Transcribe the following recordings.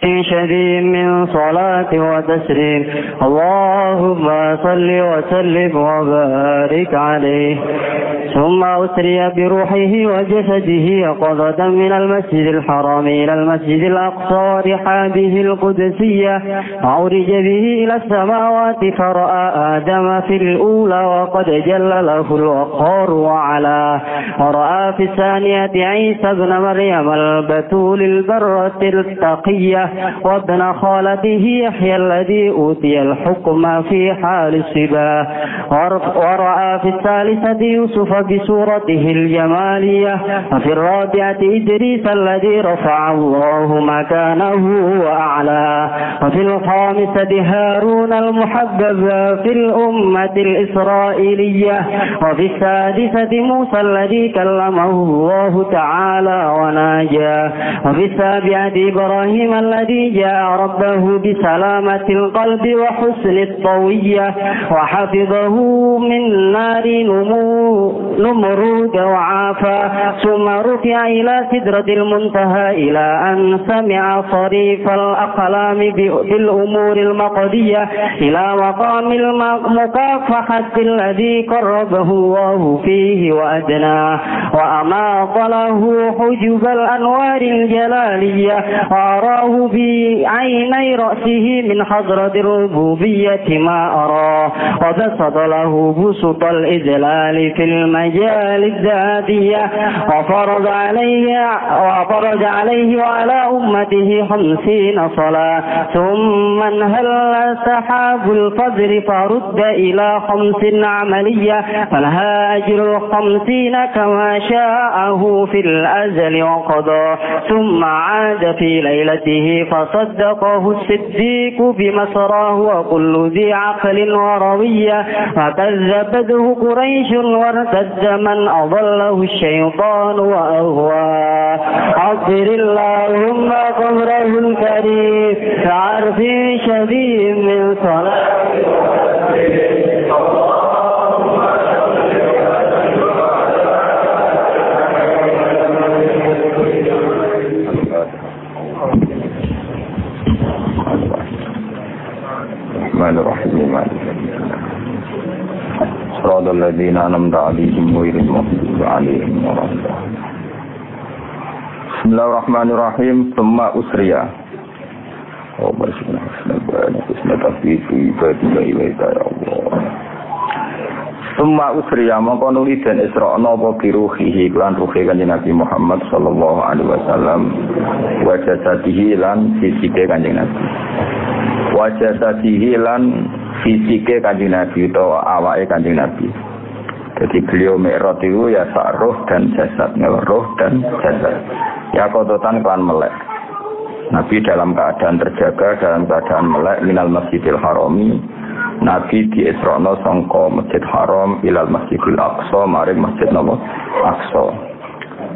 شديد من صلاة وتسليم اللهم صل وسلم وبارك عليه. ثم أسري بروحه وجسده قضة من المسجد الحرام إلى المسجد الأقصى رحابه القدسية وعرج به إلى السماوات فرأى آدم في الأولى وقد جل له الوقار وعلا، ورأى في الثانية عيسى ابن مريم البتول البرة التقية وابن خالته يحيى الذي أوتي الحكم في حال الصبا، ورأى في الثالثة يوسف بصورته الجمالية، وفي الرابعة إدريس الذي رفع الله مكانه وأعلى، وفي الخامسة هارون المحبب في الأمة الإسرائيلية، وفي السادسة موسى الذي كلمه الله تعالى وناجاه، وفي السابعة إبراهيم الذي جاء ربه بسلامة القلب وحسن الطوية وحفظه من نار نمرود وعافى، ثم رفع إلى سدرة المنتهى إلى أن سمع صريف الأقلام بالأمور المقضية إلى مقام المكافحة الذي قربه الله فيه وأدناه وأماط له حجب الأنوار الجلالية وأراه بعيني رأسه من حضرة الربوبية ما أراه، وبسط له بسط الإذلال في المجال الذاتية وفرض عليه وعلى أمته 50 صلاة، ثم انهل سحاب الفجر فرد إلى 50 عملية فلها أجر 50 كما شاءه في الأزل وقضى، ثم عاد في ليلته فصدقه الصديق بمسراه وكل ذي عقل وروية، فكذبته قريش وارتد من أضله الشيطان وأغواه. عبر اللهم قبره الكريم بعرف شديد من صلاة صراط الذين أنعمت عليهم غير المغضوب عليهم ولا الضالين. Bismillahirrahmanirrahim. Summa usriya. Oh, Summa usriya mongko nuli den Isra napa biruhihi lan ruhe Kanjeng Nabi Muhammad sallallahu alaihi wasallam wa jasadihi lan fisike Kanjeng Nabi. Wa jasadihi lan fisike Kanjeng Nabi utawa awake Kanjeng Nabi. Jadi beliau mi'raj itu ya sak roh dan jasad, roh dan jasad. Ya kototan kelan melek. Nabi dalam keadaan terjaga, dalam keadaan melek minal Masjidil Harami. Nabi di Isra'na sangka Masjid Haram ilal Masjidil Aqsa maring Masjid Aqsa.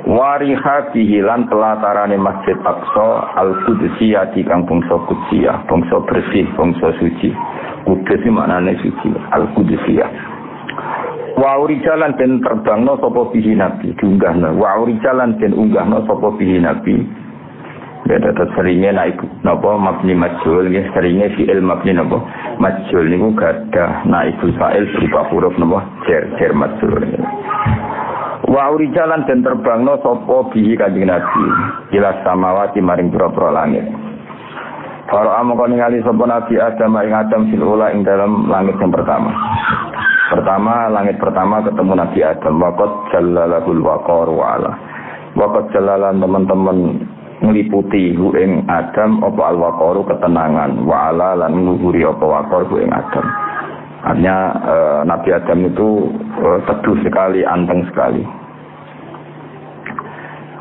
Wariha bihilan telatarane Masjid Aqsa al-Qudsiyah kang bangsa Qudsiyah, bangsa bersih, bangsa suci. Kudus maknane suci, al-Qudsiyah. Wa urijalan den terbangno sapa bihi Nabi, diunggahno. Wa urijalan den unggahno sapa bihi Nabi. Ya dados seringnya naik napa mabni majhul nggih, seringnya fi'il mabni napa majhul niku gadah naibul fa'il berupa huruf napa jar majhul. Wa urijalan den terbangno sapa bihi Kanjeng Nabi ila samawati maring pira-pira langit. Para amangka ningali sapa Nabi Adam ing Adam fil ula ing dalam langit yang pertama. Langit pertama ketemu Nabi Adam. Waqad jallalahul waqar wa ala. Waqad jallalan teman-teman ngliputi hu ing Adam apa al-waqaru ketenangan wa ala lan ngluhuri apa waqar hu ing Adam. Artinya Nabi Adam itu teduh sekali, anteng sekali.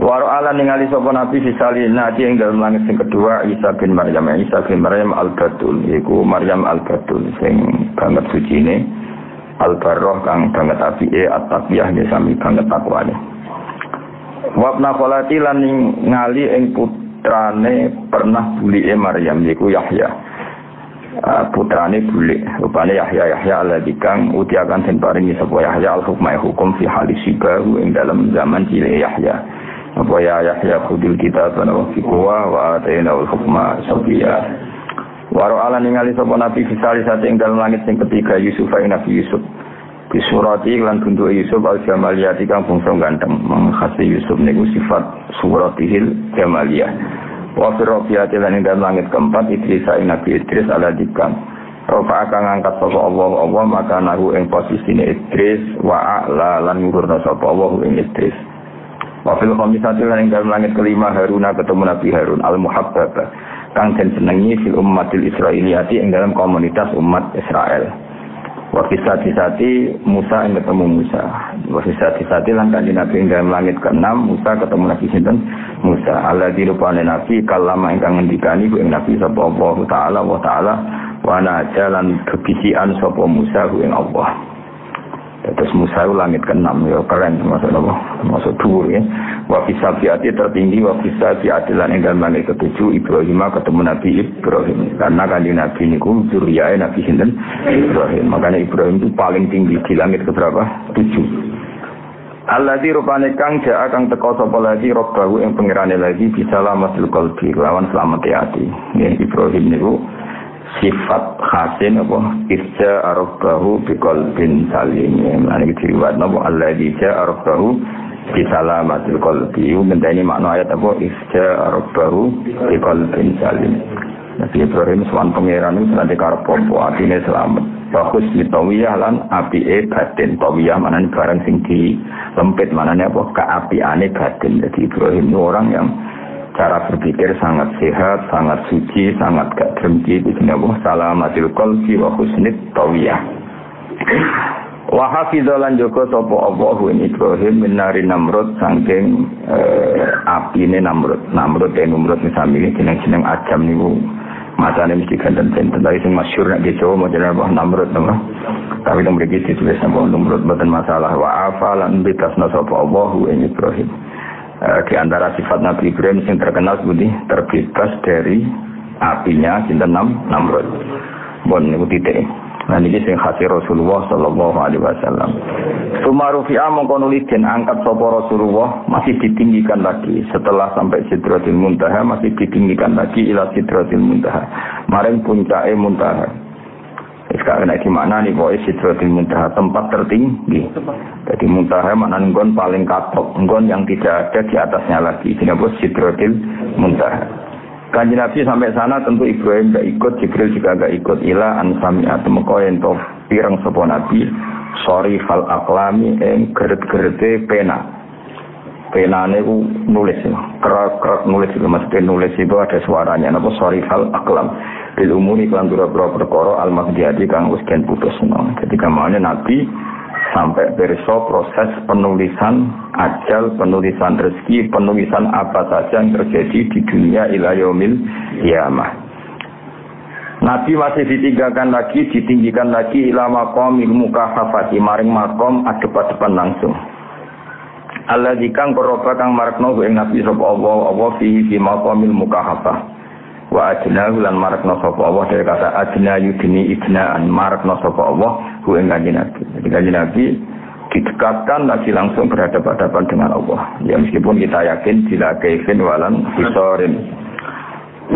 Waro ala ningali sapa Nabi fisalina ing dalam langit sing kedua Isa bin Maryam al-Batul, iku Maryam al-Batul sing banget sucine, al-Barroh kang banget apike, at-taqiyah ya sami banget takwane. Wabna kholati lan ngali ing putrane pernah bulike Maryam iku Yahya. Putrane bulik, rupane Yahya alladzi kang utiakan den paringi sapa Yahya al-hukma hukum fi halis sibahu ing dalam zaman cilik Yahya. Apa ya Yahya khudil kitab wa fiqwa wa atainal hukma sabiyya. Waro ala ningali sapa nabi fisali sate ing dalem langit sing ketiga Yusuf ing Nabi Yusuf. Di surati lan bentuk Yusuf al-jamaliyati kang bangsa ganteng. Menghasi Yusuf niku sifat suratihil jamaliyah. Wa fi rafiati lan ing dalem langit keempat Idris ing Nabi Idris ala dikam. Rafa akan ngangkat sapa Allah maka nahu ing posisine Idris wa a'la lan ngurna sapa Allah ing Idris. Wa fil khamisati lan ing dalem langit kelima Haruna ketemu Nabi Harun al-muhabbaba kang den senengi fil ummatil Israiliyati ing dalam komunitas umat Israel. Wa kisati Musa yang ketemu Musa. Wa kisati lan kanjeng Nabi ing dalam langit ke-6 Musa ketemu Nabi sinten Musa. Alladzi rupane Nabi kalama ingkang ngendikani ku ing Nabi sapa Allah taala wa taala wa ana jalan kebisian sapa Musa ku ing Allah. Terus Musa itu langit ke-6 ya keren maksud Allah maksud dhuwur ya. Wa fisabiati tertinggi wa fisabiati lan ing dalam langit ke-7 Ibrahim ketemu Nabi Ibrahim karena kanjeng Nabi niku zuriyae Nabi sinten Ibrahim. Makanya Ibrahim itu paling tinggi di langit keberapa? 7. Alladzi rupane kang jaa kang teka sapa lagi robbahu ing pangerane lagi bisalamatul qalbi lawan selamat hati. Nggih Ibrahim niku sifat khasin apa irja arabahu biqalbin salim. Ana iki riwayat napa alladzi ja arabahu bisalamatil qalbi. Ngenteni makna ayat apa irja arabahu biqalbin salim. Nabi Ibrahim sowan pangeran niku nanti karep apa atine selamat. Bagus mitawiyah lan apike batin. Tawiyah manane barang sing dilempit manane apa keapiane batin. Jadi Ibrahim orang yang cara berpikir sangat sehat, sangat suci, sangat gak drengki. Ini apa? Salamatil qalbi wa husnit tawiyah. Wa hafidzalan joko sapa Allahu Ibrahim min nari Namrud saking apine Namrud. Namrud den Namrud misami jeneng-jeneng ajam niku macane mesti ganten-ganten. Tapi sing masyhur nek di Jawa model apa Namrud nama. Tapi nang mriki ditulis nama Namrud boten masalah. Wa afalan bitasna sapa Allahu Ibrahim. Di antara sifat Nabi Ibrahim yang terkenal seperti terbebas dari apinya sinten Namrud. Bon niku titik. Nah niki sing khasi Rasulullah sallallahu alaihi wasallam. Sumarufi'a mongko nuli den angkat sapa Rasulullah masih ditinggikan lagi setelah sampai Sidratil Muntaha masih ditinggikan lagi ila Sidratil Muntaha. Maring puncake Muntaha. Sekarang nek dimana nih boy Sidratil Muntaha tempat tertinggi. Jadi Muntaha maknane nggon paling katok, nggon yang tidak ada di atasnya lagi. Dinapa Sidratil Muntaha. Kanjeng Nabi sampai sana tentu Ibrahim enggak ikut, Jibril juga enggak ikut ila ansami'at meko ento pireng sapa Nabi sori fal aqlami ing geret-gerete pena. Penane ku nulis ya. Kerak nulis itu mesti nulis itu ada suaranya napa sori fal aqlam. Bil umuri kan pira-pira perkara al-maqdiyati kang wis den putusno. Jadi kamane Nabi sampai berso proses penulisan ajal, penulisan rezeki, penulisan apa saja yang terjadi di dunia ila yaumil qiyamah. Nabi masih ditinggikan lagi ila maqamil mukahafati maring makom adep-adepan langsung. Alladzi kang koroba kang marakno ing Nabi sapa Allah fi maqamil mukahafah. Wa ajna lan marakna sapa Allah dari kata ajna yudni ibnaan marakna sapa Allah ku ing kanjeng Nabi. Jadi kanjeng Nabi didekatkan lagi langsung berhadapan-hadapan dengan Allah. Ya meskipun kita yakin bila kaifin walan fisorin.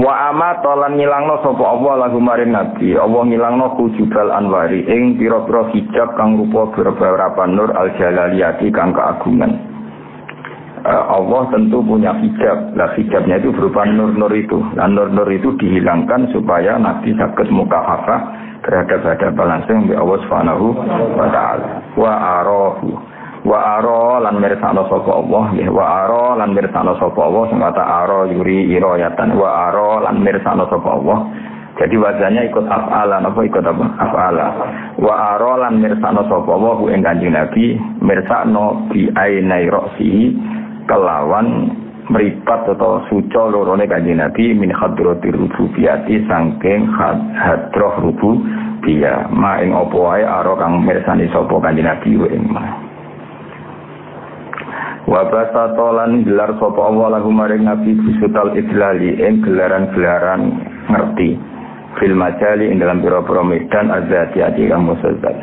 Wa amata lan ngilangno sapa Allah lagu maring Nabi. Allah ngilangno hujubal anwari ing pira-pira hijab kang rupa beberapa nur al-jalaliyati kang keagungan. Allah tentu punya hijab. Lah hijabnya itu berupa nur-nur itu. Dan nur-nur itu dihilangkan supaya Nabi sakit mukahafah terhadap hadapan langsung oleh Allah Subhanahu wa taala. Wa arahu. Wa ara lan mirsana sapa Allah, nggih wa ara lan mirsana sapa Allah sing kata ara yuri irayatan wa ara lan mirsana sapa Allah. Jadi wazannya ikut af'ala apa ikut apa? Af'ala. Wa ara lan mirsana sapa Allah ing Kanjeng Nabi mirsano bi ainai ra'sihi kelawan meripat atau suco lorone Kanjeng Nabi min hadratir rububiyati saking hadroh rububiyah ma ing apa wae ara kang mirsani sapa Kanjeng Nabi ing ma wa basatolan gelar sapa Allah lahu maring Nabi bisutal idlali ing gelaran-gelaran ngerti fil majali ing dalam pira-pira medan azati ati kang musazzal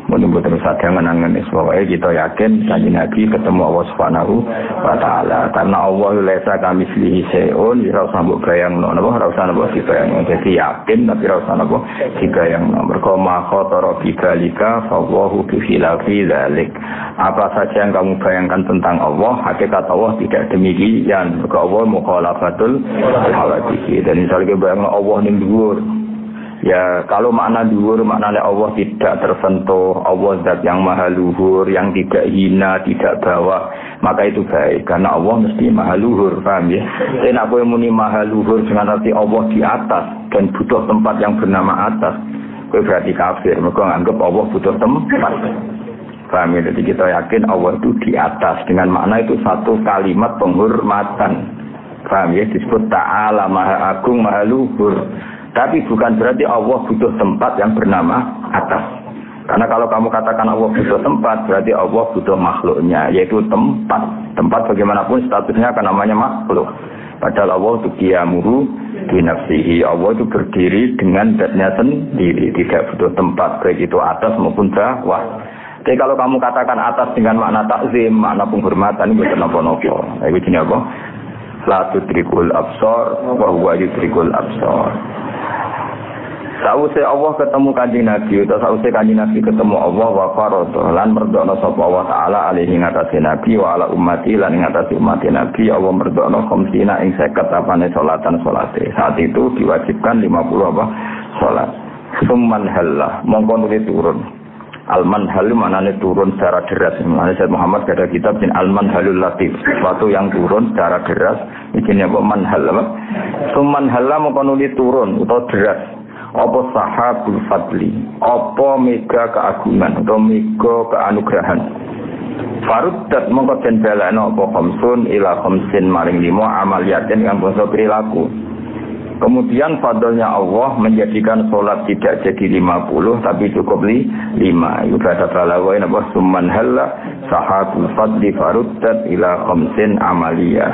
Menunggu terus ada menangan pokoknya kita yakin Kanjeng Nabi ketemu Allah Subhanahu wa taala. Karena Allah laisa kamitslihi syai'un, ora usah mbok bayangno, ora usah mbok dibayangno. Jadi yakin tapi ora usah mbok dibayangno. Mergo ma khatara bi dzalika fa Allahu bi khilafi dzalik. Apa saja yang kamu bayangkan tentang Allah, hakikat Allah tidak demikian. Mergo Allah mukhalafatul hawadits. Dan misalnya bayangno Allah ning dhuwur. Ya, kalau makna dhuwur, maknanya Allah tidak tersentuh, Allah zat yang maha luhur, yang tidak hina, tidak bawah, maka itu baik. Karena Allah mesti maha luhur, paham ya? Saya nak boleh muni maha luhur dengan arti Allah di atas dan butuh tempat yang bernama atas. Itu berarti kafir, mereka menganggap Allah butuh tempat. Paham ya? Jadi kita yakin Allah itu di atas. Dengan makna itu satu kalimat penghormatan. Paham ya? Disebut ta'ala, maha agung, maha luhur. Tapi bukan berarti Allah butuh tempat yang bernama atas. Karena kalau kamu katakan Allah butuh tempat, berarti Allah butuh makhluknya, yaitu tempat. Tempat bagaimanapun statusnya akan namanya makhluk. Padahal Allah itu qiyamuru bi nafsihi. Allah itu berdiri dengan zatnya sendiri, tidak butuh tempat, baik itu atas maupun bawah. Jadi kalau kamu katakan atas dengan makna takzim, makna penghormatan, itu kenapa-napa. Itu jenis apa? La tudrikul absar wa huwa yudrikul absar. Sausé Allah ketemu Kanjeng Nabi utawa sausé Kanjeng Nabi ketemu Allah wa farada lan merdokno sapa Allah taala alaihi ngatasi Nabi wa ala ummati lan ngatasi umat Nabi Allah merdokno khamsina ing 50 apane salatan salate. Saat itu diwajibkan 50 apa salat. Summan halla mongko nuli turun. Al-manhal manane turun secara deras. Manane Sayyid Muhammad ada kitab jin Al-Manhalul Latif, sesuatu yang turun secara deras. Iki apa manhal apa? Summan halla mongko nuli turun utawa deras. Apa sahabul fadli, apa mega keagungan atau mega keanugrahan. Faruddat mongko den balekno apa khamsun ila khamsin maring 5 amaliyatin kang basa perilaku. Kemudian fadlnya Allah menjadikan sholat tidak jadi 50 tapi cukup 5. Itu kata balawain apa summan halla sahabul fadli faruddat ila khamsin amaliyah.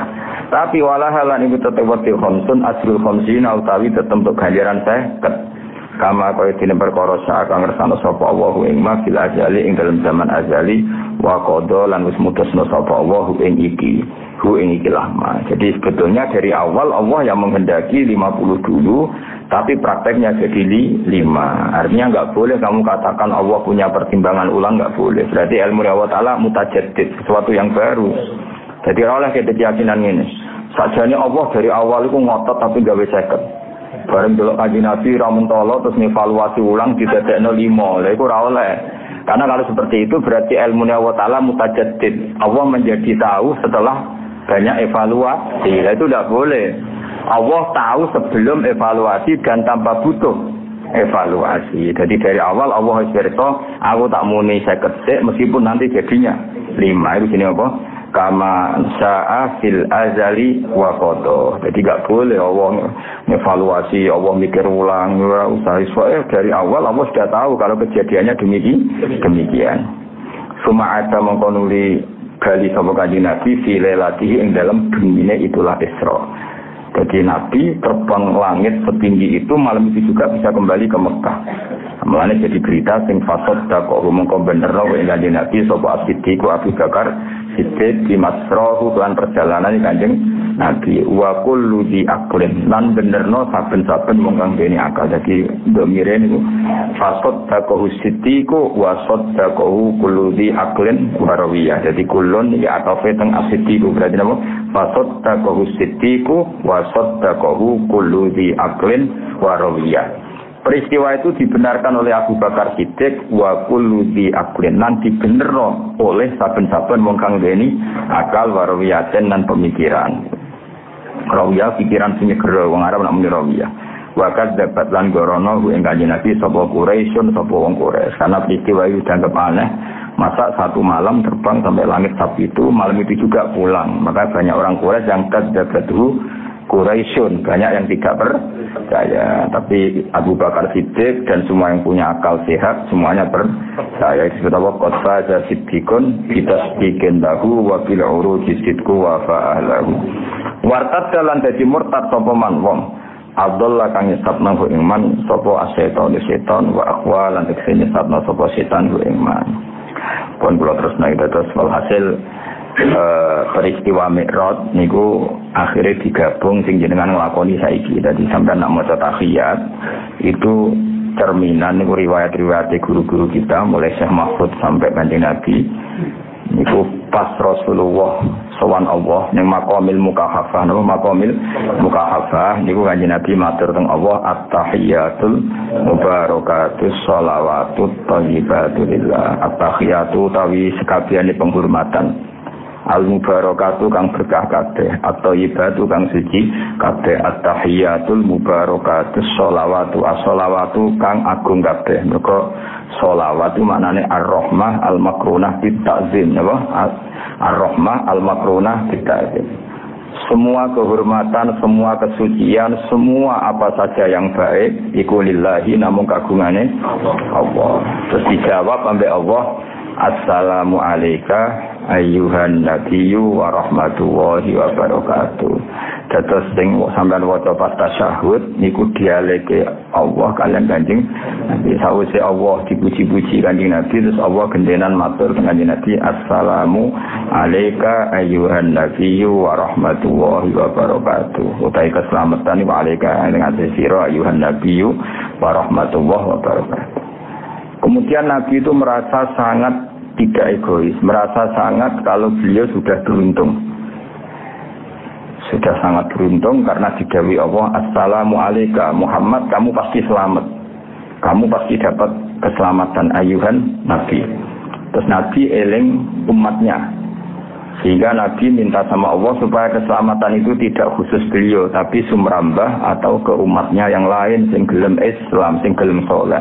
Tapi walahalan itu tetap waktu khamsun asrul khamsina utawi tetap untuk ganjaran 50. Kama kaya dene perkara sak ngersano sapa Allah ing mafil ajali ing dalam zaman azali wa qada lan wis mutusna sapa Allah ing iki lama. Jadi sebetulnya dari awal Allah yang menghendaki 50 dulu, tapi prakteknya jadi 5. Artinya enggak boleh kamu katakan Allah punya pertimbangan ulang, enggak boleh. Berarti ilmu Allah Ta'ala mutajaddid, sesuatu yang baru. Jadi oleh kita keyakinan ini. Sajane Allah dari awal itu ngotot tapi gawe 50. Bareng delok Kanjeng Nabi ra mentolo terus ngevaluasi ulang didadekno 5. Lha iku ora oleh. Karena kalau seperti itu berarti ilmu Allah Ta'ala mutajaddid. Allah menjadi tahu setelah banyak evaluasi. Nah, itu tidak boleh. Allah tahu sebelum evaluasi dan tanpa butuh evaluasi. Jadi dari awal Allah berkata, aku tak muni 50 meskipun nanti jadinya 5. Itu sini apa? Kama sa'a fil azali wa qada. Jadi enggak boleh Allah evaluasi, Allah mikir ulang, ora usah dari awal Allah sudah tahu kalau kejadiannya demikian. Suma ada mengkonuli kali sama Kanjeng Nabi filelatihi ing dalam bengine itulah Isra. Jadi Nabi terbang langit setinggi itu malam itu juga bisa kembali ke Mekah. Mulane jadi berita sing fasad dakok mongko benerno ing Kanjeng Nabi sapa As-Siddiq Abu Bakar Siddiq di Masrahu lan perjalanan Kanjeng Nabi wa kullu di aqlin lan benerno saben-saben wong kang dene akal. Jadi domire niku fasad dakok Siddiq wa saddaqahu kullu di aqlin wa rawiyah. Jadi kulun ya atafe teng As-Siddiq berarti napa fasad dakok Siddiq wa saddaqahu kullu di aqlin wa rawiyah. Peristiwa itu dibenarkan oleh Abu Bakar Siddiq wa kullu di aqlin lan dibenerno oleh saben-saben wong kang dene akal warawiyaten lan pemikiran. Rawiyah pikiran sing nyegero wong Arab nak muni rawiyah. Wa kadzabat lan gorono ing Kanjeng Nabi sapa Quraisyun sapa wong Quraisy. Karena peristiwa itu dianggap aneh. Masa satu malam terbang sampai langit Sabtu, malam itu juga pulang. Maka banyak orang Quraisy yang kadzabatu Quraisyun, banyak yang tidak percaya. Tapi Abu Bakar Siddiq dan semua yang punya akal sehat semuanya percaya. Disebut apa? Qad faza siddiqun bitasdiqin lahu wa bil uruji sidqu wa fa'alahu. Wartad dalan dadi murtad sapa man wong Abdullah kang nyesatna hu iman sapa setan wa aqwa lan tekse nyesatna sapa setan hu iman. Pun kula terusna terus walhasil peristiwa Mi'raj niku akhirnya digabung sing jenengan nglakoni saiki. Dadi sampeyan nak maca tahiyat itu cerminan niku riwayat-riwayat guru-guru kita mulai Syekh Mahfud sampai Kanjeng Nabi niku pas Rasulullah sowan Allah ning maqamil mukahafah niku Kanjeng Nabi matur teng Allah at-tahiyatul mubarakatus shalawatut thayyibatu lillah. At-tahiyatu tawi sekabehane penghormatan, al-mubarakatu kang berkah kabeh, at-thayyibatu kang suci kabeh, at-tahiyatul mubarakatus shalawatu as-shalawatu kang agung kabeh. Mergo shalawat itu maknane ar-rahmah al-makrunah bit-ta'zim, napa? Ar-rahmah al-makrunah bit-ta'zim. Semua kehormatan, semua kesucian, semua apa saja yang baik iku lillahi namung kagungane Allah. Terus dijawab ambek Allah, assalamu alayka ayyuhan nabiyyu wa rahmatullahi wa barakatuh. Dados sing sampeyan waca pas tasyahud niku dialeke Allah kalian Kanjeng Nabi. Sawise Allah dipuji-puji Kanjeng Nabi terus Allah gendenan matur Kanjeng Nabi, assalamu alayka ayyuhan nabiyyu wa rahmatullahi wa barakatuh. Utai keselamatan iku alayka dengan sira ayyuhan nabiyyu wa rahmatullahi wa barakatuh. Kemudian Nabi itu merasa sangat tidak egois, merasa sangat kalau beliau sudah beruntung. Sudah sangat beruntung karena didhawuhi Allah, assalamu alayka Muhammad, kamu pasti selamat. Kamu pasti dapat keselamatan ayuhan Nabi. Terus Nabi eling umatnya. Sehingga Nabi minta sama Allah supaya keselamatan itu tidak khusus beliau, tapi sumrambah atau ke umatnya yang lain sing gelem Islam, sing gelem saleh.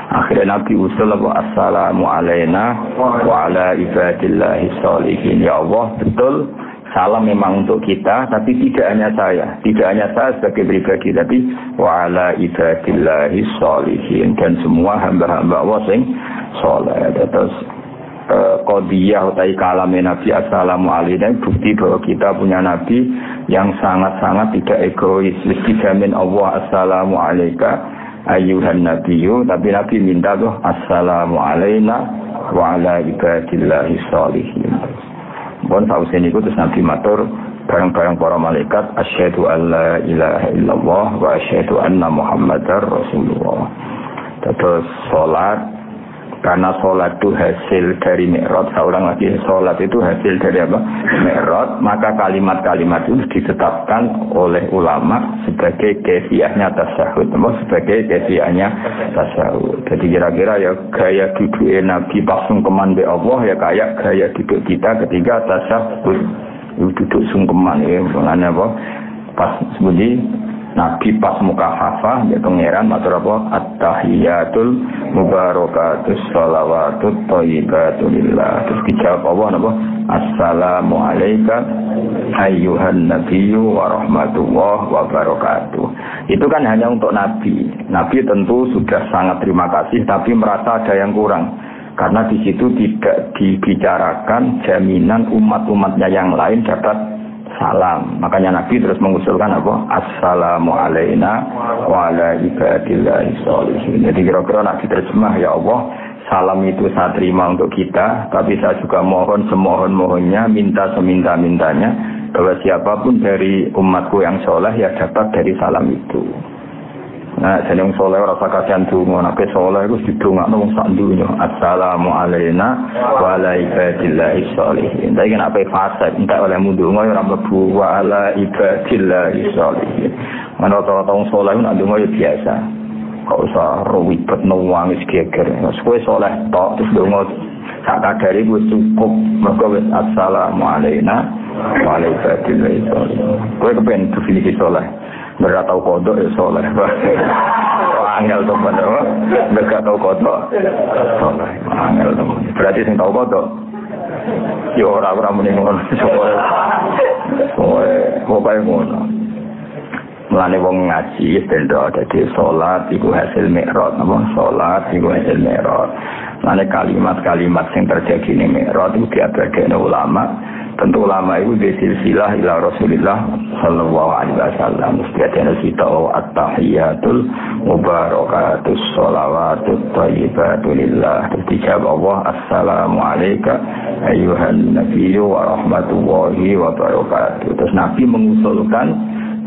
Akhirnya Nabi usul assalamu alayna wa ala ibadillahi sholihin. Ya Allah, betul salam memang untuk kita, tapi tidak hanya saya sebagai pribadi, tapi wa ala ibadillahi sholihin, dan semua hamba-hamba Allah sing saleh. Terus qadiyah utai kalame Nabi assalamu alayna bukti bahwa kita punya Nabi yang sangat-sangat tidak egois. Dijamin Allah assalamu alayka ayyuhan nabiyyu, tapi Nabi minta tuh assalamu alayna wa ala ibadillahi sholihin. Pun sause niku terus Nabi matur bareng-bareng para malaikat, asyhadu alla ilaha illallah wa asyhadu anna muhammadar rasulullah. Terus salat, karena salat itu hasil dari Mi'raj, seorang lagi salat itu hasil dari apa? Mi'raj, maka kalimat-kalimat itu ditetapkan oleh ulama sebagai kefiahnya tasyahud, sebagai kefiahnya tasyahud. Jadi kira-kira ya gaya duduk Nabi pas sungkeman be Allah ya kayak gaya duduk kita ketika tasyahud, duduk sungkeman ya, maknanya apa? Pas seperti Nabi pas mukahafah ya pangeran matur apa at-tahiyatul mubarakatus shalawatut thayyibatu lillah. Terus dijawab Allah napa assalamu alayka ayyuhan nabiyyu wa rahmatullahi wa barakatuh. Itu kan hanya untuk Nabi. Nabi tentu sudah sangat terima kasih, tapi merasa ada yang kurang karena di situ tidak dibicarakan jaminan umat-umatnya yang lain dapat salam. Makanya Nabi terus mengusulkan apa? Assalamu alayna wa ala ibadillahi sholihin. Jadi kira-kira Nabi terjemah, ya Allah, salam itu saya terima untuk kita, tapi saya juga mohon semohon-mohonnya, minta seminta-mintanya bahwa siapapun dari umatku yang soleh ya dapat dari salam itu. Nah, jeneng soleh ora usah kasihan donga, nek soleh iku didongakno wong sak donya. Assalamu alayna wa ala ibadillahi sholihin. Tapi nek ape fasad entek oleh mundunga ora mlebu wa ala ibadillahi sholihin. Manut-manut wong soleh nek donga ya biasa. Kok usah ribet nangis geger. Wes kowe soleh tok terus donga sak kadare wis cukup. Mergo wis assalamu alayna wa ala ibadillahi sholihin. Kowe kepen definisi soleh. Mereka tahu kodok ya soleh. Angel tuh pada, mereka tahu kodok soleh. Angel tuh. Berarti yang tahu kodok, ya orang-orang meninggal semua kayak ngono. Mulane wong ngaji stendo dadi salat iku hasil Mi'raj, napa salat iku hasil Mi'raj. Mulane kalimat-kalimat sing terjadi ning Mi'raj itu diabadekne ulama Tentu ulama itu di silsilah ila Rasulillah sallallahu alaihi wasallam. Setiap kita at-tahiyatul mubarakatus sholawatut thayyibatul lillah. Dijawab Allah, assalamu alayka ayyuhan nabiyyu wa rahmatullahi wa barakatuh. Terus Nabi mengusulkan,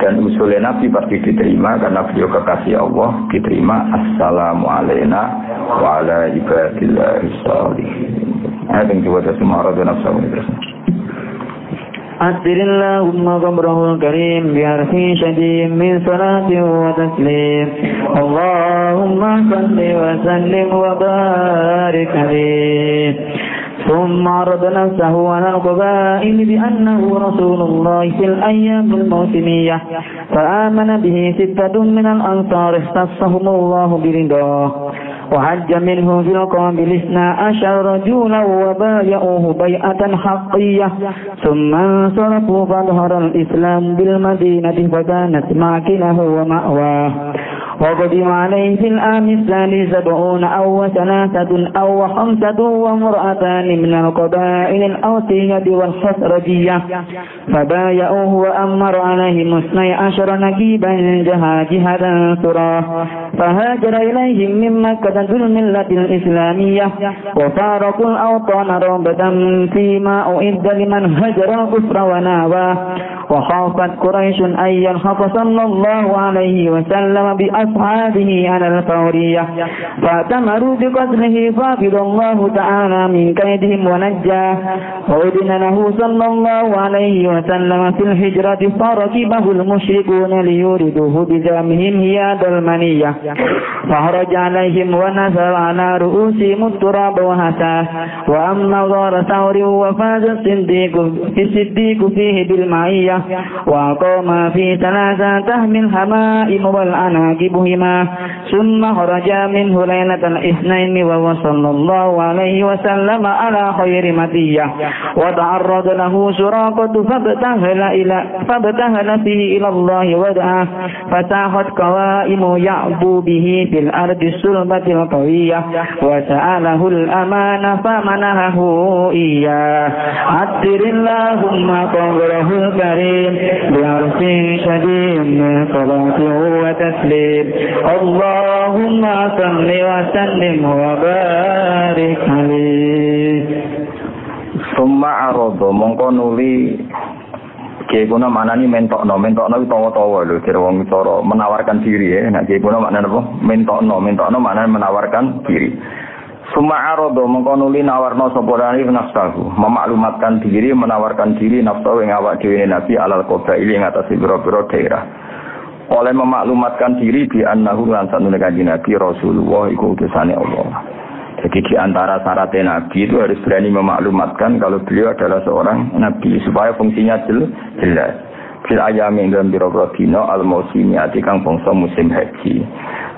dan usulnya Nabi pasti diterima karena beliau kekasih Allah, diterima. Assalamu alayna wa ala ibadillahis sholihin. Ada yang coba semua orang nafsu terus. أسر اللهم قبره الكريم بحرف شديد من صلاة وتسليم اللهم صل وسلم وبارك عليه ثم عرض نفسه على القبائل بأنه رسول الله في الأيام الموسمية فآمن به 6 من الأنصار اختصهم الله برضاه وحج منه في القابل 12 رجولا وبايعوه بيعة حقية ثم انصرفوا فظهر الإسلام بالمدينة فكانت معكنه ومأواه وقدم عليه في العام الثاني 70 أو 3 أو 5 وامرأتان من القبائل الأوسية والخزرجية فبايعوه وأمر عليهم 12 نقيبا جهادا سراه فهاجر إليهم من مكة ذو الملة الإسلامية وفارقوا الأوطان رغبة فيما أعد لمن هجر الكفر وناواه وخافت قريش أن يلحق صلى الله عليه وسلم بأصحابه على الفورية فأتمروا بقتله فافض الله تعالى من كيدهم ونجاه وأذن له صلى الله عليه وسلم في الهجرة فركبه المشركون ليوردوه بجامهم هياد المنية فخرج عليهم ونزل على رؤوسهم التراب وهتاه وأما غار ثور وفاز الصديق فيه بالمعية وقام في 3 تهمي الهمائم والأناكبهما ثم خرج منه ليلة الاثنين وصلى الله عليه وسلم على خير مدية وتعرض له سراقة فابتهل فيه إلى الله ودعاه فساحت قوائم يعبو به في الأرض السلبة القوية وسأله الأمان فمنحه إياه عطر اللهم قبره الكريم بعرف شديد من صلاة وتسليم اللهم صل وسلم وبارك عليه Summa arodo mongko nuli Kiai kuna maknani mentokno tawa-tawa lho kira wong cara menawarkan diri ya. Nek kiai kuna maknane apa? Mentokno maknane menawarkan diri. Summa arodo mongko nuli nawarno sapa rani nafsahu, memaklumatkan diri, menawarkan diri nafsu ing awak dhewe Nabi alal qabail ing atas pira-pira daerah. Oleh memaklumatkan diri bi annahu lan sanune kanjeng Nabi Rasulullah iku utusane Allah. Jadi di antara syarat Nabi itu harus berani memaklumatkan kalau beliau adalah seorang Nabi supaya fungsinya jelas. Fil ayami dalam biro-biro dino al-mausimiati kang bangsa musim haji.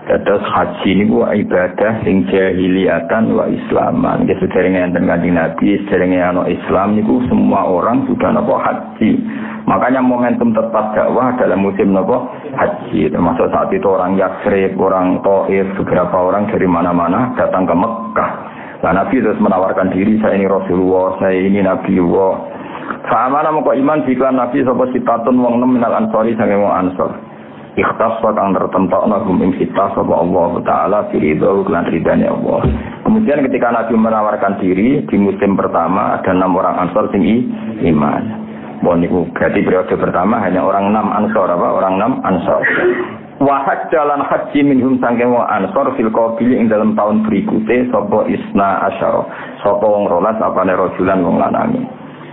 Terus haji ini ibadah sing jahiliyatan wa islaman. Jadi sederenge enten kanjeng Nabi, sederenge ana Islam niku semua orang sudah napa haji. Makanya momentum tepat dakwah dalam musim napa haji. Termasuk saat itu orang Yatsrib, orang Taif, beberapa orang dari mana-mana datang ke Mekah. Nah, Nabi terus menawarkan diri, saya ini Rasulullah, saya ini Nabiullah. Fa'amana moko iman jika Nabi sapa sitatun wong 6 minal ansori sange wong ansor. Ikhtaswa kang tertentokna hum ing kita sapa Allah taala firidho lan ridane Allah. Kemudian ketika Nabi menawarkan diri di musim pertama ada 6 orang ansor sing iman. Boniku berarti periode pertama hanya orang 6 ansor orang 6 ansor. Wahad jalan haji minhum sangking wong ansor fil qabil ing dalam tahun berikutnya sapa isna asyara sapa wong 12 apane rajulan wong lanang.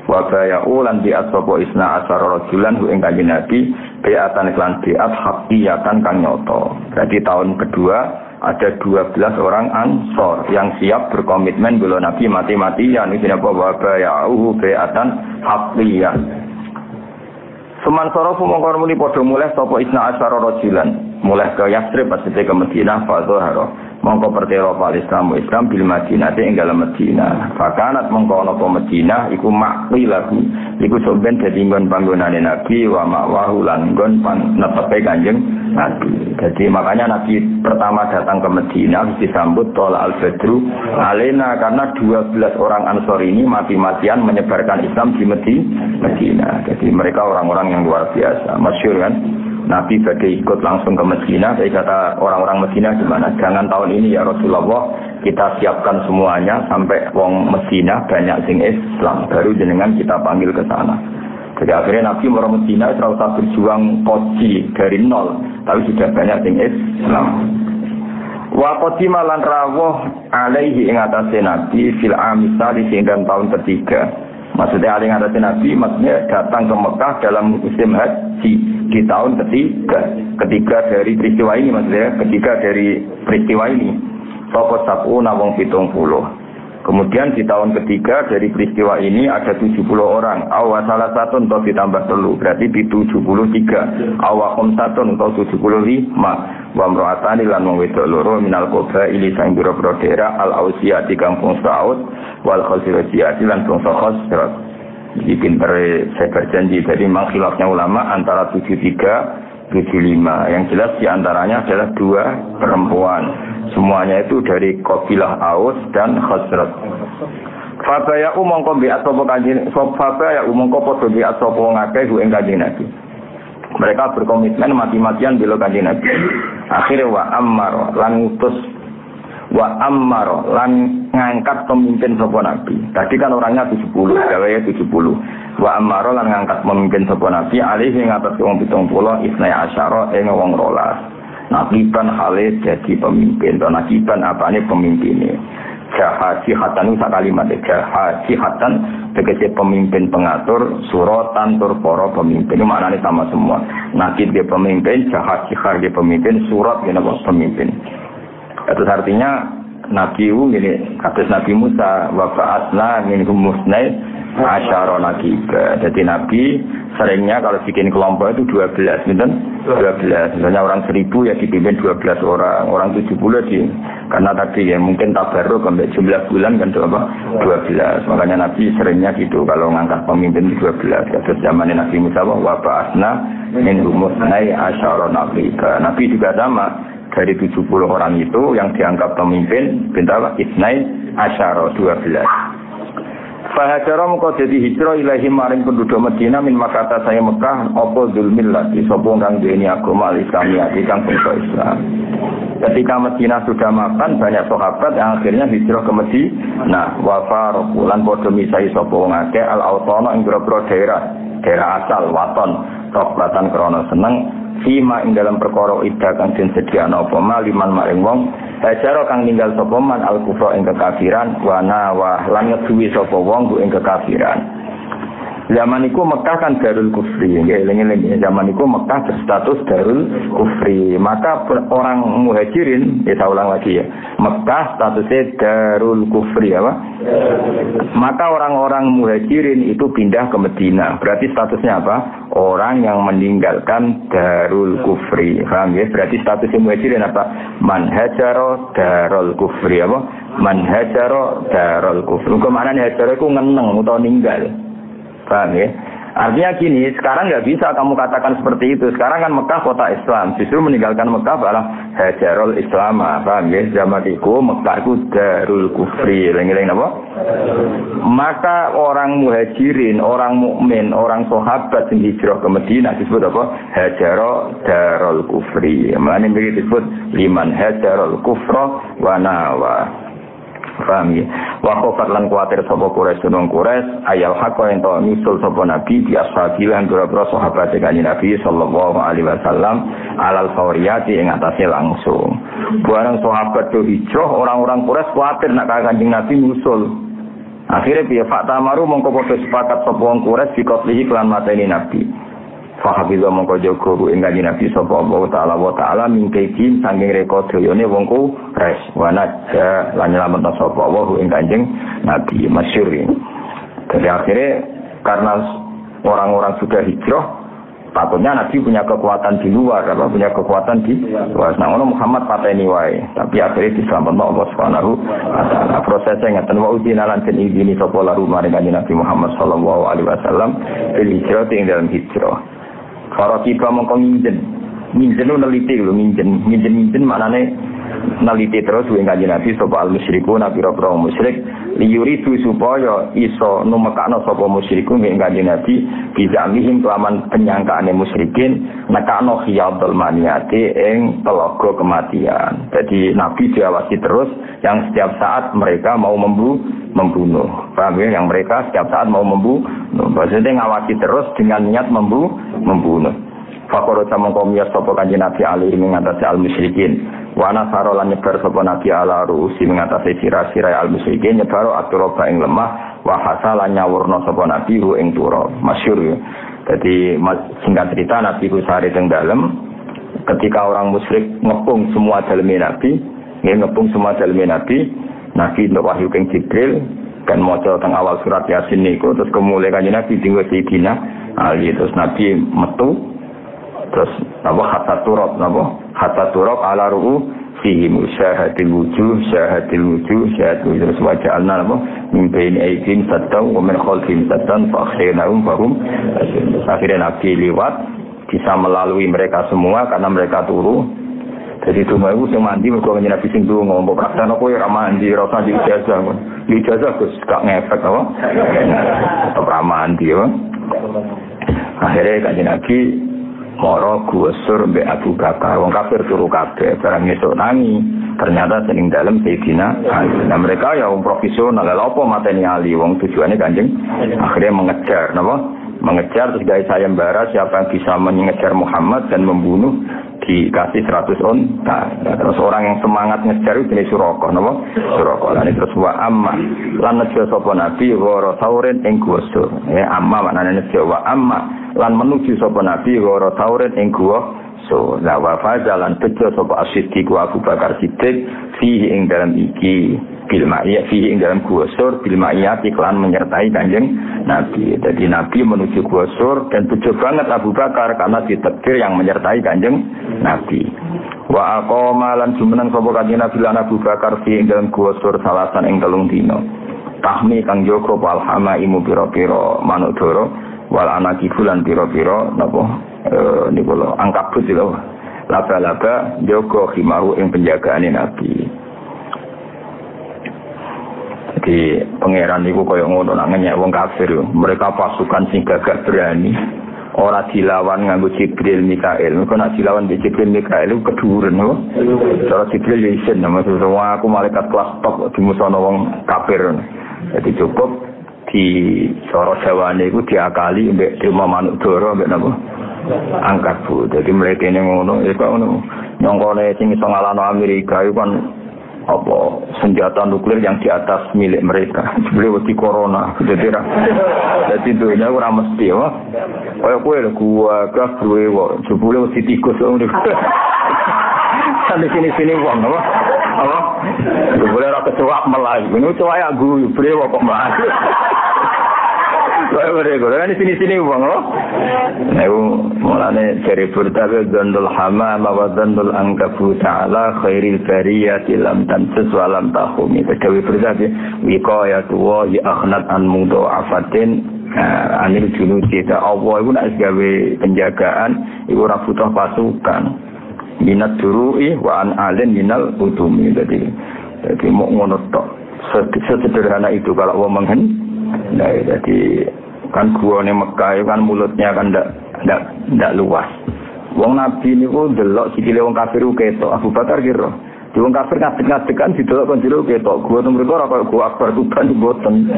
Wa baya'u lan bi'at sapa isna asyara rajulan ing kanjeng Nabi bi'atan lan bi'at haqiyatan kang nyoto. Berarti tahun kedua ada 12 orang ansor yang siap berkomitmen bela Nabi mati-matian iki apa wa baya'u bi'atan haqiyah. Suman sorofu mongkon muni padha mulih sapa isna asyara rajulan. mulai ke Yatsrib maksudnya ke Madinah fadzahara mongko pertelo Islam bil Madinah ing dalam Madinah fakanat mongko ana Madinah iku maqilahu iku sampeyan dadi nggon panggonane Nabi wa ma'wahu lan nggon netepe Kanjeng Nabi. Jadi makanya Nabi pertama datang ke Madinah disambut tolak al-badru alena karena 12 orang Ansor ini mati-matian menyebarkan Islam di Madinah. Jadi mereka orang-orang yang luar biasa, masyhur kan. Nabi badai ikut langsung ke Madinah. Saya kata orang-orang Madinah gimana? Jangan tahun ini ya Rasulullah kita siapkan semuanya sampai wong Madinah banyak sing Islam baru jenengan kita panggil ke sana. Jadi akhirnya Nabi mau Madinah terus berjuang koji dari nol, tapi sudah banyak sing Islam. Wa qatima lan rawuh alaihi ing atase Nabi fil amisali sing tahun ketiga. Maksudnya alih atase Nabi maksudnya datang ke Mekah dalam musim haji di tahun ketiga dari peristiwa ini, maksudnya ketiga dari peristiwa ini. Sapa sabuna wong 70. Kemudian di tahun ketiga dari peristiwa ini ada 70 orang. Awa salah satu atau ditambah telu berarti di 73. Awa khamsatun atau 75. Wa mro'atani lan wong wedok loro minal qabaili sang biro-biro daerah al-Ausiyati kampung Saud wal Khazrajiyati lan bangsa Khazraj. Jadi pinter saya berjanji jadi memang khilafnya ulama antara 73 75. Yang jelas diantaranya adalah 2 perempuan. Semuanya itu dari kabilah Aus dan Khazraj. Fabaya umangka bi'at sapa kanjeng Fabaya umangka padha bi'at sapa ngakeh ing kanjeng Nabi. Mereka berkomitmen mati-matian bela kanjeng Nabi. Akhirnya wa ammar lan ngutus wa ammar lan ngangkat pemimpin sapa Nabi. Tadi kan orangnya 70, gawe 70. Wa ammar lan ngangkat pemimpin sapa Nabi alih ing atas wong 70 isnai asyara ing wong 12. Nakiban hale jadi pemimpin, atau nakiban apane pemimpinnya. Jahajihatan itu kalimat jahajihatan tegese pemimpin pengatur, suratan tur para pemimpin. Itu maknanya sama semua. Nakib dia pemimpin, jahajihar dia pemimpin, surat dia pemimpin. Itu artinya Nabi ini kata Nabi Musa wa ba'atna minhum musnai asyara nakibah. Jadi Nabi seringnya kalau bikin kelompok itu 12, betul? 12. Misalnya orang 1000 ya dipimpin 12 orang, orang 70 di karena tadi ya mungkin tabarruk sampai jumlah bulan kan 12. Makanya Nabi seringnya gitu kalau ngangkat pemimpin 12. Terus zaman Nabi Musa wa ba'atna minhum musnai asyara nakibah. Nabi juga sama. Dari 70 orang itu yang dianggap pemimpin bintang isnai asyara 12. Fahajara muka jadi hijrah ilahi maring penduduk Madinah min makata saya Mekah apa zulmillah di sopong kang duweni agama al-Islamiyah di kang bangsa Islam. Ketika Madinah sudah makan banyak sahabat yang akhirnya hijrah ke Madinah. Wa farulan padha misahi sapa wong akeh al-autana ing grobro daerah asal waton roklatan krana seneng fima ing dalam perkara ida kang den sediakno apa maliman maring wong hajaro kang ninggal sapa man al-kufra ing kekafiran wa nawah lan ngeduwi sapa wong ing kekafiran. Zaman iku Mekah kan Darul Kufri, nggih eling-eling zaman iku Mekah berstatus Darul Kufri. Maka orang Muhajirin, saya ulang lagi ya. Mekah statusnya Darul Kufri apa? Maka orang-orang Muhajirin itu pindah ke Madinah. Berarti statusnya apa? Orang yang meninggalkan Darul Kufri. Paham ya? Berarti statusnya Muhajirin apa? Man hajaro Darul Kufri apa? Man hajaro Darul Kufri. Kemana hajaro itu ngeneng atau ninggal? Paham ya? Artinya gini, sekarang nggak bisa kamu katakan seperti itu. Sekarang kan Mekah kota Islam, justru meninggalkan Mekah adalah hajarul Islam. Paham ya? Zaman itu Mekah itu Darul Kufri. Leng-leng apa? Maka orang Muhajirin, orang mukmin, orang sahabat yang hijrah ke Madinah disebut apa? Hajarul Darul Kufri. Maknanya begitu disebut liman hajarul kufra wa nawa. Paham ya? Wa khofat lan kuatir sapa Quraisy nang Quraisy ayal hakka ento misul sapa Nabi di ashabilan boro-boro sahabat kanjeng Nabi sallallahu alaihi wasallam alal fauriyati ing atase langsung. Barang sahabat do hijrah orang-orang Quraisy kuatir nak kanjeng Nabi nyusul. Akhire piye fakta maru mongko padha sepakat sapa wong Quraisy dikotlihi lan mateni Nabi. Fahabiza mongko jaga ku ing kanjeng Nabi sapa Allah taala mingkejin saking rekodayane wong Quraisy wanaja lan nyelametna sapa Allah ing kanjeng Nabi masyhur. Jadi akhirnya karena orang-orang sudah hijrah Takutnya Nabi punya kekuatan di luar, punya kekuatan di luar. Nah, ono Muhammad pateni wae, tapi akhirnya diselamatkan Allah Subhanahu wa taala. Prosesnya ngeten wa udina lan den izini sapa laru maring Nabi Muhammad sallallahu alaihi wasallam hijrah ing dalam hijrah. Para tiba mongko minjen neliti lho, minjen maknane neliti terus ing Kanjeng Nabi sapa al musyriku nabi ra musyrik liyuridu supaya iso numekakno sapa musyriku ing Kanjeng Nabi bizamihim kelaman penyangkaane musyrikin nekakno khiyadul maniati ing telaga kematian. Jadi Nabi diawasi terus yang setiap saat mereka mau membunuh. Paham ya? Yang mereka setiap saat mau membunuh. Maksudnya ngawasi terus dengan niat membunuh. Fakoro sama komiyas sapa Kanjeng Nabi alaihi mengatasi al-musyrikin. Wa nasara lan nyebar sapa Nabi ala ruusi mengatasi sira-sira al-musyrikin nyebar aturaba ing lemah wa hasala nyawurna sapa Nabi hu ing turab. Masyhur ya. Jadi singkat cerita Nabi ku sare teng dalem ketika orang musyrik ngepung semua daleme Nabi, Nabi untuk wahyu ing Jibril kan maca teng awal surat Yasin niku terus kemuliaan Kanjeng Nabi dinggo Sayyidina Ali terus Nabi metu terus hatta turab ala ru'u fihi syahadil wujuh terus waja'alna min baini aydin saddan wa min khalfihim saddan fa akhaynahum fahum akhirnya Nabi liwat bisa melalui mereka semua karena mereka turu. Jadi cuma itu sing mandi mergo Kanjeng Nabi sing ndonga mbok praksana kowe ora mandi ora usah dijazah Gus gak ngefek apa tetep ra mandi ya. Akhirnya Kanjeng Nabi moro gusur mbek Abu Bakar wong kafir turu kabeh barang esuk nangi ternyata sing dalem Sayyidina Ali. Nah mereka ya wong profesional lha apa mateni Ali wong tujuane Kanjeng akhirnya mengejar terus gawe sayembara siapa yang bisa mengejar Muhammad dan membunuh dikasih 100 unta. Terus orang yang semangat ngejar itu jenis Suraqah lan terus wa amma lan nejo sapa Nabi wa sauren ing gusur ya amma maknane nejo wa amma lan menuju sapa Nabi wa sauren ing gua so la wa fazalan tejo sapa As-Siddiq wa Abu Bakar Siddiq fihi ing dalam iki bil ma'iyah fihi ing dalam gusur bil ma'iyah iklan menyertai Kanjeng Nabi. Jadi Nabi menuju gusur dan tejo banget Abu Bakar karena ditakdir yang menyertai Kanjeng Nabi. Wa aqama lan jumeneng sapa Kanjeng Nabi lan Abu Bakar fi ing dalam gusur salasan ing 3 dina. Tahmi kang joko palhama imu pira-pira manuk dara wal anaki bulan pira-pira napa niku lho angkabut lho. Laba-laba joko khimaru ing penjagaane Nabi. Jadi pangeran niku kaya ngono nak ngenyek wong kafir. Mereka pasukan sing gagah berani. Ora dilawan nganggo Jibril Mikail. Mergo nak dilawan di Jibril Mikail iku keduren lho. Cara Jibril ya isin nama aku malaikat kelas top dimusono wong kafir. Jadi cukup di cara Jawane iku diakali mbek Dema Manuk Dara mbek napa? Angkat bu. Jadi mereka ini ngono, ya kok ngono. Nyongkone sing iso ngalahno Amerika iku kan apa senjata nuklir yang di atas milik mereka. Sebelum di corona, jadi dunia ora mesti ya. Kaya kowe lho gua gas duwe kok. Sebelum di tikus wong sampai sini wong apa? Apa? Boleh ora kecoak melai. Ngono coak guyu brewo kok mlayu. Ini sini wong loh. Aku mulane dari bertabe dandul hamam wa dandul angkabu ta'ala khairil bariyati lam tansus wa lam tahumi. Dari bertabe wiqayatu wa akhnat an mudha'afatin anil junuti ta Allah iku nek gawe penjagaan iku ora butuh pasukan. Minat duru'i wa an alin minal utumi. Jadi mau ngono tok. Sederhana itu kalau wong nah, jadi kan guane Mekah kan mulutnya kan ndak luas. Wong Nabi niku delok sikile wong kafir ku ketok. Abu Bakar kira. Di wong kafir ngadeg-ngadegan didelok kon jero ketok. Gua teng mriku ora kaya gua akbar tuban mboten.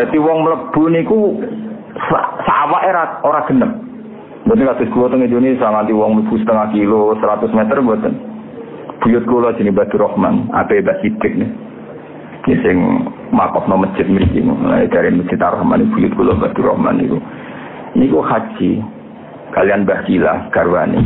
Dadi wong mlebu niku sawake ora genep. Mboten kados gua teng Indonesia nganti wong mlebu setengah kilo 100 meter mboten. Buyut kula jenenge Badur Rahman, ape Mbah Sidik nih. Sing makofno masjid mriki dari Masjid Ar-Rahman buyut kula Badur Rahman niku haji kalian Mbah Jilah garwane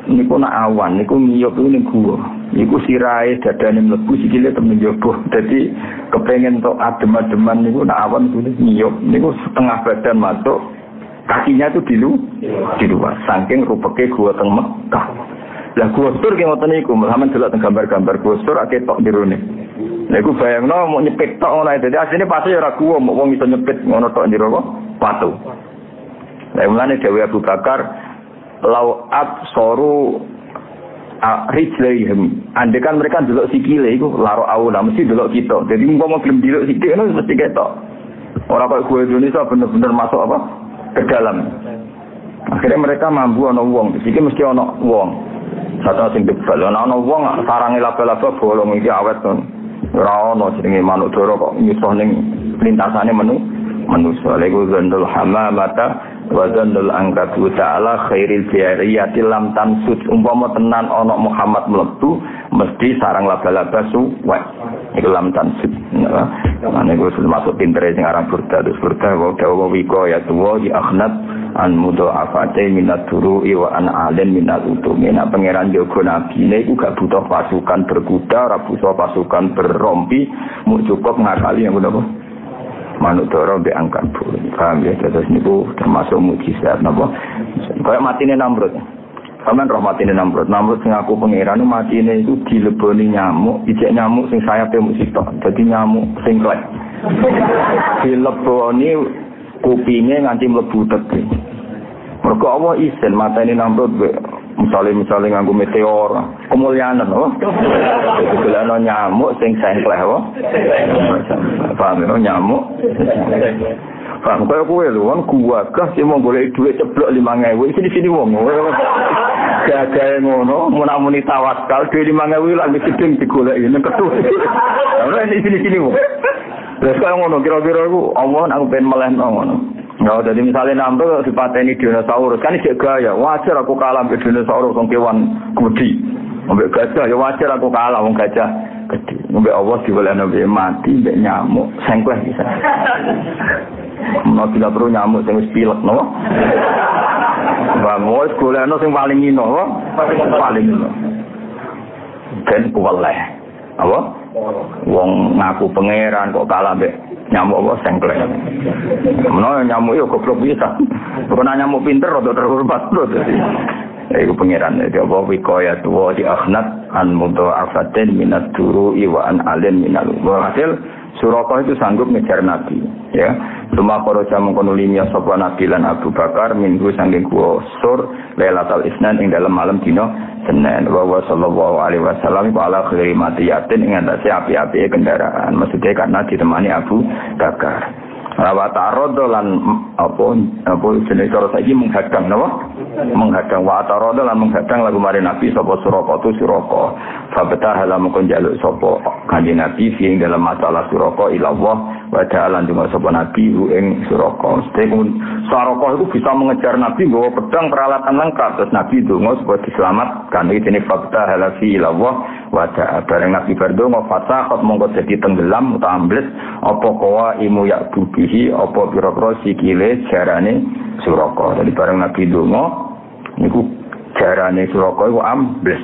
niku nak awan niku ngiyup ning gua niku sirahe dadane mlebu sikile temen njaba dadi kepengin tok adem-ademan niku nak awan kuwi ngiyup niku setengah badan masuk Kakinya itu di luar. Saking rupeke gua teng Mekah. Lah gua Sur ki ngoten niku, sampeyan delok teng gambar-gambar gua Sur akeh tok dirone. Lha iku bayangno mau nyepit tok ngono dadi asline pasti ora gua mau wong iso nyepit ngono tok jero kok patu. Lah mulane dhewe Abu Bakar lau absoru rijlaihim. Andekan mereka delok sikile iku laro aula mesti delok kita. Jadi umpama gelem delok sikile ngono mesti ketok. Ora kok gua Indonesia bener-bener masuk apa? Ke dalam. Akhirnya mereka mampu ana wong, iki mesti ana wong. Satu sing debal ana wong sarange laba-laba bolong iki awet to. Ora ana jenenge manuk dara kok nyusuh ning lintasane manusa. Lego zandul hamamata wa zandul angkatu ta'ala khairil jariyati lam tansud. Umpama tenan ana Muhammad mlebu mesti sarang laba-laba suwek. Iku lam tansud. Nah, niku masuk pintere sing aran Burda, terus Burda wa wiko ya tuwa di akhnat an mudha'afate minat turu'i wa an alen minat utumi. Nah, pangeran jaga nabine iku gak butuh pasukan berkuda, ora butuh pasukan berrompi, mung cukup ngakali yang ngono. Manuk dara mbek angkat bulu. Paham ya, terus niku termasuk mukjizat napa? Kayak matine Namrud. Sampeyan roh matine Namrud. Namrud sing aku pangeran matine iku dileboni nyamuk, ijek nyamuk sing sayape mung sitok. Dadi nyamuk sing klek. Dileboni kupinge nganti mlebu teke. Mergo Allah isin matine Namrud misale nganggo meteor, kemuliaan lho. Digelano nyamuk sing sengkleh wae. Paham ya nyamuk. Paham kaya kowe lho wong kuwagah sing mau golek dhuwit ceblok 5.000 sini wong. Gagahe ngono, mun tawakkal dhuwit 5.000 lak gedeng digoleki nek kethu. Ora sini wong. Terus kaya ngono kira-kira iku Allah nak ben melehno ngono. Nah, jadi misalnya Namrud dipateni dinosaurus kan iki gaya, wajar aku kalah mbek dinosaurus wong kewan gede. Mbek gajah ya wajar aku kalah wong gajah gede. Mbek Allah diwelehno mbek mati mbek nyamuk sengkleh bisa. Mau tidak perlu nyamuk sing wis pilek no. Wah, golekno sing paling ino, paling ino. Ben kuweleh. Apa? Wong ngaku pangeran kok kalah mbek nyamuk apa sengklek. Menawa nyamuk yo goblok bisa. Bukan nyamuk pinter rada terhormat lho dadi. Iku pangeran dadi apa wikoya tuwa di akhnat an mudha'afatin minat turu'i wa an alen minal. Hasil Suraqah itu sanggup ngejar Nabi, ya. Cuma para jamu konulimia sapa Nabi lan Abu Bakar minggu saking gua Sur Lailatul Isnan ing dalam malam dina Senin. Wa sallallahu alaihi wasallam ala khairi matiyatin ing atase api-api kendaraan. Maksudnya karena ditemani Abu Bakar. Rawat tarodo lan apa jenis cara saiki menghadang napa? Menghadang wa tarodo lan menghadang lagu mari Nabi sapa Suraqah tu Suraqah. Fa betah halam kon jaluk sapa kanjeng Nabi sing dalam masalah Suraqah ilallah wa ta'ala dungo sapa Nabi ing Suraqah. Sekun Suraqah itu bisa mengejar Nabi nggawa pedang peralatan lengkap terus Nabi donga supaya diselamatkan. Iki jenenge fa betah halafi ilallah wa ta'ala bareng Nabi berdonga fasakhat mongko dadi tenggelam utawa ambles apa kawa imu yakbubi apa biro-biro sikile jarane Suraqah. Jadi bareng Nabi donga niku jarane Suraqah iku ambles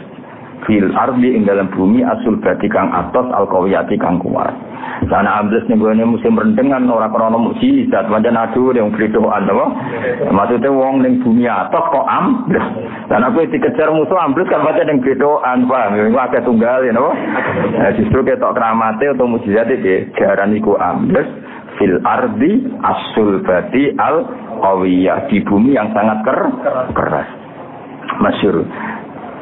fil ardi ing dalam bumi asul bati kang atos alqawiyati kang kuat. Sana ambles ning gone musim rendengan ora krana mukjizat pancen aduh yang bletokan apa? Maksudnya wong ning bumi atos kok ambles. Dan aku dikejar musuh ambles kan pancen ning bletokan paham. Iku akeh tunggal ya napa? Justru ketok keramate atau mukjizat iki jaran iku ambles fil ardi as-sulbati al-qawiyah di bumi yang sangat keras. Masyhur.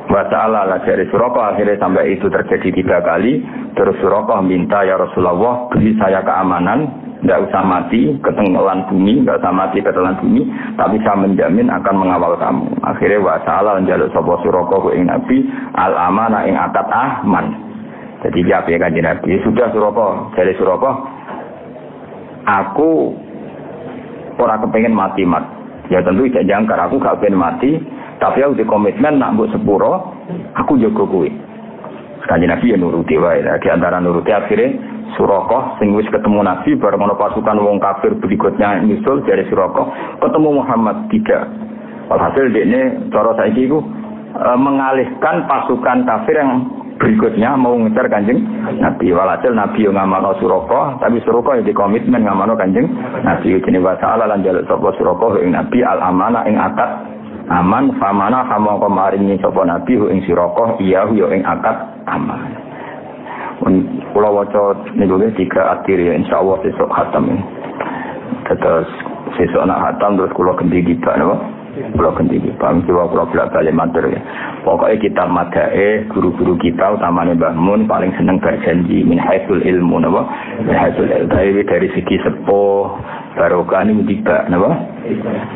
Wa ta'ala la dari Suraqah akhirnya sampai itu terjadi 3 kali. Terus Suraqah minta ya Rasulullah beri saya keamanan, tidak usah mati ketelan bumi, tidak usah mati ketelan bumi, tapi saya menjamin akan mengawal kamu. Akhirnya wa ta'ala njaluk sapa Suraqah ing Nabi al-amanah ing akad aman. Jadi dia piye kanjeng Nabi? Sudah Suraqah, dari Suraqah aku ora kepengin mati mat. Ya tentu tidak jangkar aku gak pengen mati, tapi aku di komitmen nak mbok sepuro, aku jaga kowe. Kanjeng Nabi ya nuruti wae. Di antara nuruti akhirnya Suraqah sing wis ketemu Nabi bareng ana pasukan wong kafir berikutnya nyusul dari Suraqah ketemu Muhammad 3. Walhasil dekne cara saiki iku mengalihkan pasukan kafir yang berikutnya mau ngejar Kanjeng Nabi. Walhasil Nabi yang ngamalno Suraka, tapi Suraka iki komitmen ngamalno Kanjeng Nabi. Jenenge wa ta'ala lan jaluk sapa Suraka ing Nabi al amanah ing akad aman famana hamangka maringi sapa Nabi ing Suraka iya yo ing akad aman. Kula waca niku tiga akhir ya insyaallah sesuk khatam. Terus sesuk nak khatam terus kula ganti kita napa? Kula ganti kita. Kula balik matur ya. Pokoke kita madae guru-guru kita utamane Mbah Mun paling seneng berjanji min haitsul ilmu napa? Min haitsul ilmu dari segi sepuh barokah niku tiba napa?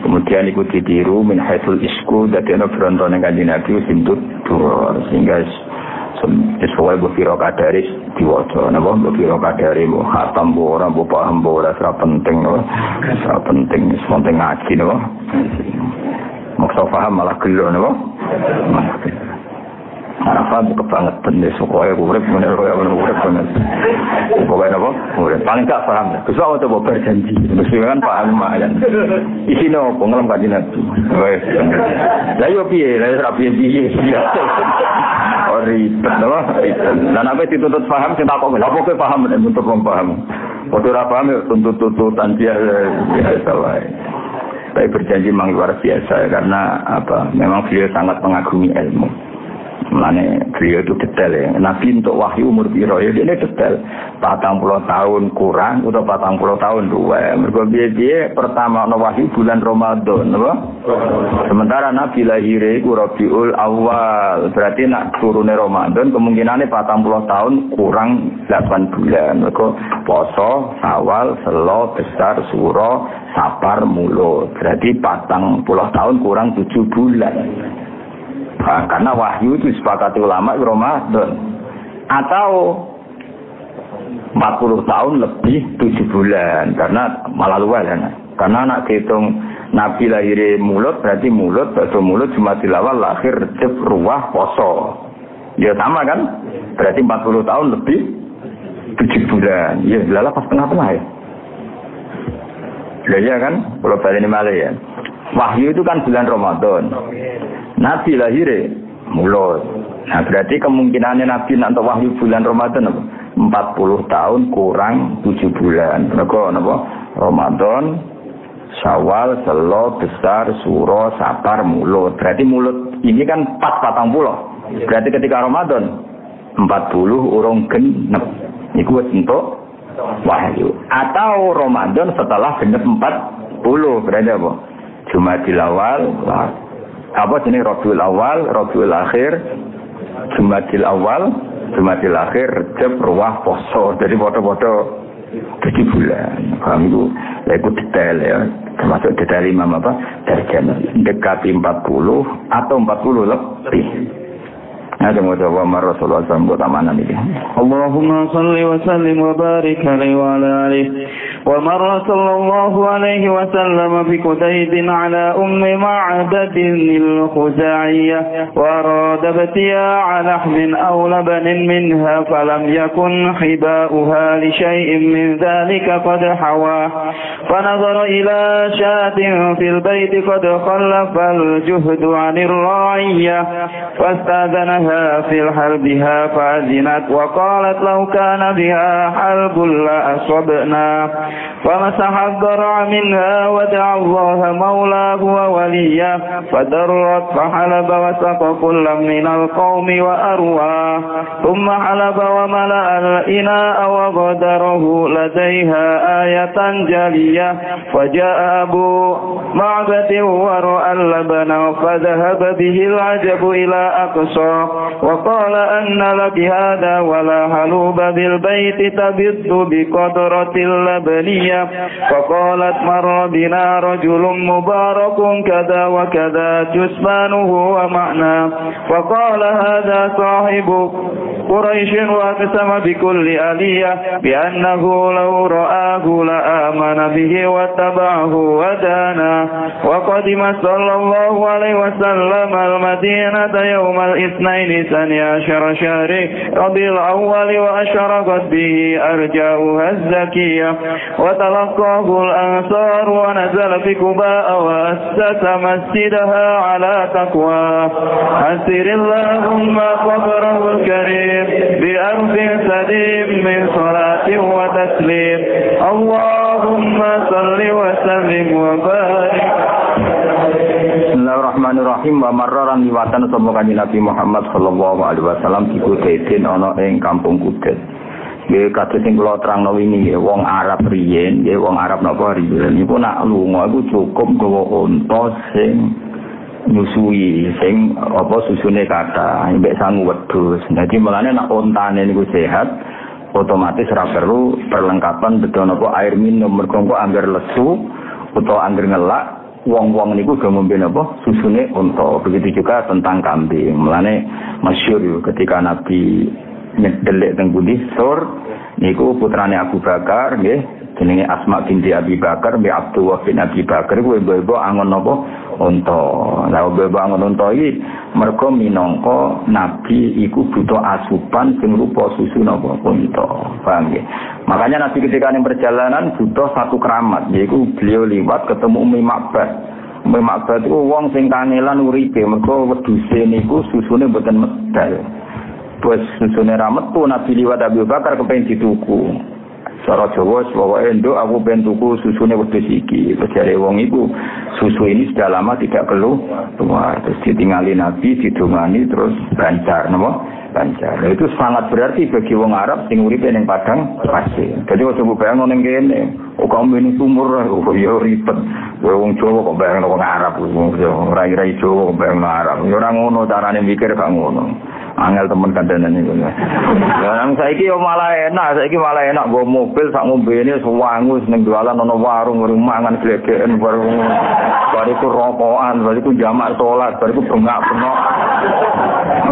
Kemudian iku ditiru min haitsul isku dadi ana brontone Kanjeng Nabi sintut sehingga sesuai bukiro kadaris diwaca napa bukiro kadari mbok khatam mbok ora mbok paham mbok ora penting penting ngaji napa maksud paham malah gelo napa Arafat kebangetan deh supaya urip meneh urip banget supaya napa urip paling gak paham Gus wae coba berjanji terus kan paham mayan isine opo ngelem Kanjeng Nabi wis lha yo piye lha ora piye ribet lho lan apa dituntut paham sing takok lha kok paham nek untuk wong paham padha ora paham yo tuntut-tuntutan biasa wae tapi berjanji memang luar biasa karena apa memang beliau sangat mengagumi ilmu. Mulane beliau itu detail ya. Nabi untuk wahyu umur piro ya dia detail. 40 tahun kurang atau 40 tahun dua. Mergo piye pertama ana wahyu bulan Ramadan, apa? Sementara Nabi lahir iku Rabiul Awal. Berarti nak turune Ramadan kemungkinane 40 tahun kurang 8 bulan. Mergo poso, Syawal, Selo, Besar, Suro, Sapar, Mulut. Berarti 40 tahun kurang 7 bulan. Nah, karena wahyu itu disepakati ulama Ramadan atau 40 tahun lebih 7 bulan karena malah luar kan. Karena nak dihitung Nabi lahir Mulut berarti Mulut bakso Mulut Jumadil Awal lahir Rejab Ruwah Poso. Ya sama kan? Berarti 40 tahun lebih 7 bulan. Ya lala pas tengah-tengah ya. Ya kan? Kalau balik ini malah ya. Wahyu itu kan bulan Ramadan. Nabi lahir Mulut. Nah berarti kemungkinannya Nabi nanti wahyu bulan Ramadan apa? 40 tahun kurang 7 bulan. Mereka apa? Ramadan, Syawal, Selo, Besar, Suro, Sapar, Mulut. Berarti Mulut ini kan 40. Berarti ketika Ramadan 40 urung genep. Iku wis entuk wahyu. Atau Ramadan setelah genep 40 berarti apa? Jumadil Awal, apa jenis Rabiul Awal, Rabiul Akhir, Jumadil Awal, Jumadil Akhir, Rejab, Ruwah, Poso. Jadi foto-foto 7 bulan. Paham itu? Ya itu detail ya. Termasuk detail imam apa? Darjana. Dekati 40 atau 40 lebih. Nah, semoga Rasulullah SAW amanah ini. Allahumma salli wa sallim wa barik alaihi wa ala alihi. ومر صلى الله عليه وسلم بكتيب على معبد الخزاعية وأراد ابتياع لحم أو لبن منها فلم يكن حباؤها لشيء من ذلك قد حواه فنظر إلى شاة في البيت قد خلف الجهد عن الراعية فاستأذنها في حلبها فأذنت وقالت لو كان بها حلب لأصبنا فمسح الضرع منها ودعا الله مولاه ووليه فدرت فحلب وسق كل من القوم وأرواه ثم حلب وملأ الإناء وغدره لديها آية جلية فجاء أبو معبد ورأى اللبن فذهب به العجب إلى أقصى وقال أن لك هذا ولا حلوب بالبيت تبض بقدرة اللبن فقالت مر بنا رجل مبارك كذا وكذا جسمانه ومعناه فقال هذا صاحب قريش وأقسم بكل آلية بأنه لو رآه لآمن به واتبعه ودانا وقدم صلى الله عليه وسلم المدينة يوم الاثنين ثاني عشر شهر ربيع الأول وأشرقت به أرجاؤها الزكية وتلقاه الأنصار ونزل في قباء وأسس مسجدها على تقوى حسر اللهم قبره الكريم liwatan sama Kanjeng Nabi Muhammad sallallahu alaihi wasallam di Kudaiden ana ing Kampung Kudet. Nggih kados sing kula terangno wingi nggih wong Arab riyen, nggih wong Arab napa riyen niku nak lunga iku cukup gawa unta sing nyusui sing apa susune kathah mbek sangu wedhus. Dadi mulane nak ontane niku sehat otomatis ora perlu perlengkapan betul napa air minum mergo kok anggar lesu utawa anggar ngelak wong-wong niku do ngombe napa susune unta. Begitu juga tentang kambing. Mulane masyhur ketika Nabi nyedelek teng pundi Sur niku putrane Abu Bakar nggih jenenge Asma binti Abi Bakar mbek Abdullah bin Abi Bakar kuwi mbok angon napa unta. Lah mbok angon unta iki mergo minangka Nabi iku butuh asupan sing rupa susu napa unta. Paham nggih? Makanya Nabi ketika ning perjalanan butuh satu keramat yaiku beliau liwat ketemu Umi Makbad. Umi Makbad iku wong sing kangelan uripe mergo wedhuse niku susune mboten medal. Wes susune ra metu Nabi liwat Abu Bakar kepengin dituku. Cara Jawa pokoke nduk aku pengen tuku susune wedhus iki. Terus jare wong iku susu ini sudah lama tidak keluar. Terus ditinggali Nabi didongani terus bancar napa? Bancar. Itu sangat berarti bagi wong Arab sing uripe ning padang pasir. Dadi ojo bayangno ning kene, kamu ini sumur ya ribet. Wong Jawa kok bayangno wong Arab wong ora-ora Jawa kok bayangno Arab. Ya ora ngono carane mikir gak ngono. Angel temen kandanan iku. Lah saiki yo malah enak nggo mobil sak ngombene suwangu ning jualan ana warung mangan glegeken bariku rokokan, bariku jamak salat, bariku bengak-bengok.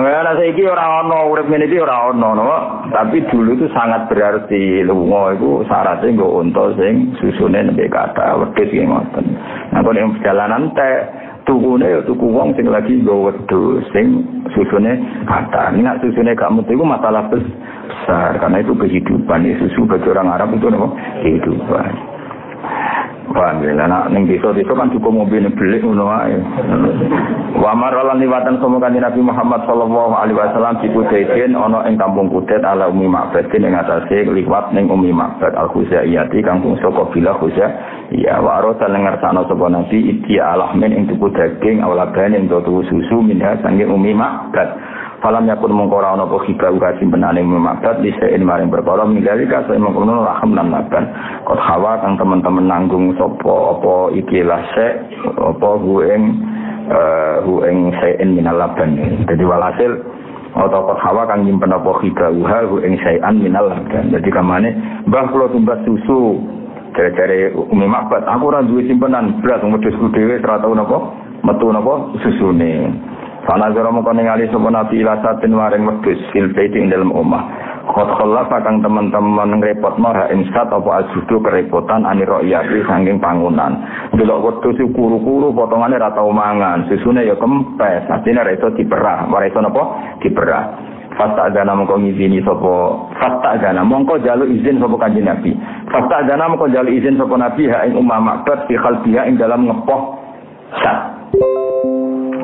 Lah saiki ora ana urip ngene iki ora ana no. Tapi dulu itu sangat berarti lunga iku syaratnya nggo unta sing susune nembe kathah wedhus iki ngoten. Nah kok ning perjalanan tukune ya tuku wong sing lagi nggo wedhus sing susune kathah. Nek susune gak metu iku masalah besar karena itu kehidupan. Susu bagi orang Arab itu apa? Kehidupan. Paham ya, nak ning desa-desa kan cukup mobil belik ngono wae. Wa maralan liwatan sama Kanjeng Nabi Muhammad sallallahu alaihi wasallam di Kudaiden ana ing Kampung Kudet ala Umi Makbad ing atase liwat ning Umi Makbad al-Khuzaiyati kampung saka bilah Khuzaiyah wa arata ngersakno sapa Nabi iki alahmin ing tuku daging awalabane ing tuku susu minha sange Umi Makbad. Falam yakun mengkora ana apa hibau simpenane Makbad lisein maring perkara minggari kase mengkono rahim lan makan. Kot hawa kang teman-teman nanggung sapa apa iki lase apa hueng sein minal laban. Jadi walhasil atau kot hawa kang nyimpen apa hibau hueng saian minal laban. Jadi kamane mbah kula tumbas susu jare-jare Umi Makbad aku ora duwe simpenan beras wedhusku dhewe ora tau napa metu napa susune. Sana jero mengko ningali sapa Nabi ilasatin maring wedhus fil baiti ing dalem omah. Khot khalafa kang teman-teman ngrepotno ha insat apa aljudu kerepotan anira iyati saking pangunan. Delok wedhus kuru-kuru potongane ra tau mangan, susune ya kempes, artine ra iso diperah, ora iso napa diperah. Fasta agana mongko ngizini sapa fasta agana mongko njaluk izin sapa Kanjeng Nabi. Fasta agana mongko njaluk izin sapa Nabi ha ing Ummah Makbad fi khalbiha ing dalam ngepoh sat.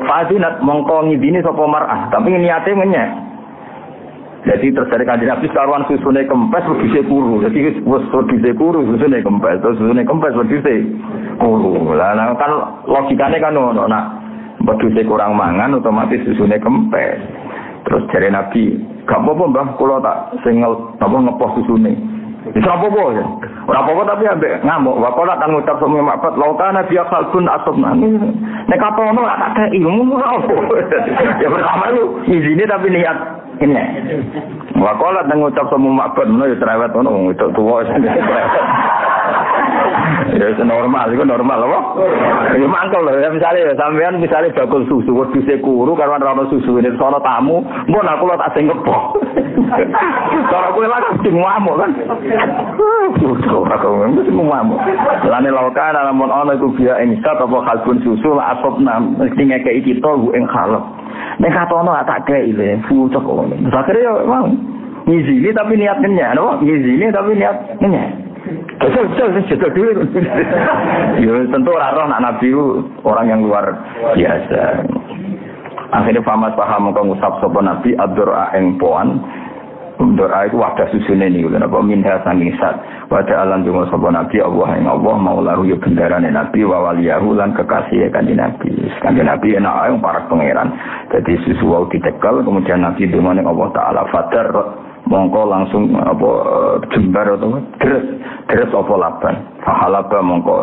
Fadinat mongko ngidini sapa mar'ah, tapi niate ngenyek. Jadi terus dari Kanjeng Nabi karuan susune kempes wedhuse kuru. Jadi wis wedhuse kuru susune kempes, terus susune kempes wedhuse kuru. Lah kan logikane kan ngono, nak wedhuse kurang mangan otomatis susune kempes. Terus dari Nabi, gak apa-apa Mbah, kula tak sing ngepoh susune. Wis apa-apa ya. Ora apa-apa tapi ambek ngamuk. Wakola kan ngucap sama Makbad, "Laukana biya khalbun asabna." Nek katono tak ada ilmu apa. Ya pertama itu izine tapi niat ini. Wakola kan ngucap sama Makbad, "Menawa cerewet ono itu tuwa." Ya normal, itu normal apa? Ya mangkel lho, ya misalnya sampean misalnya bakul susu, wedhuse kuru karuan ra ono susu ini sono tamu, mbon aku lho tak sing ngepoh. Cara kowe lak sing ngamuk kan. Aku mesti ngamuk. Lane laukan lamun ana iku biya ing sat apa kalbun susu la asopna mesti ngekeki kita ing halep. Nek katono tak kei le, fucuk kok. Sakire yo mau ngizini tapi niat kenyang, no? Ngizini tapi niat kenyang. Betul dulu. Ya tentu orang nak Nabi orang yang luar biasa. Akhirnya famas paham kau ngusap sopo Nabi Abdur ing poan Untuk aku wadah susune niku napa minha sanging sat wadah alan dungo sapa nabi Allah ing Allah maulahu ya bendarane nabi wa waliyahu lan kekasih kanjeng nabi. Kanjeng nabi enak ae para pangeran. Dadi susu wau ditekel kemudian nabi dungo ning Allah taala fadar mongko langsung apa jembar atau deres apa laban. Fahalaba mongko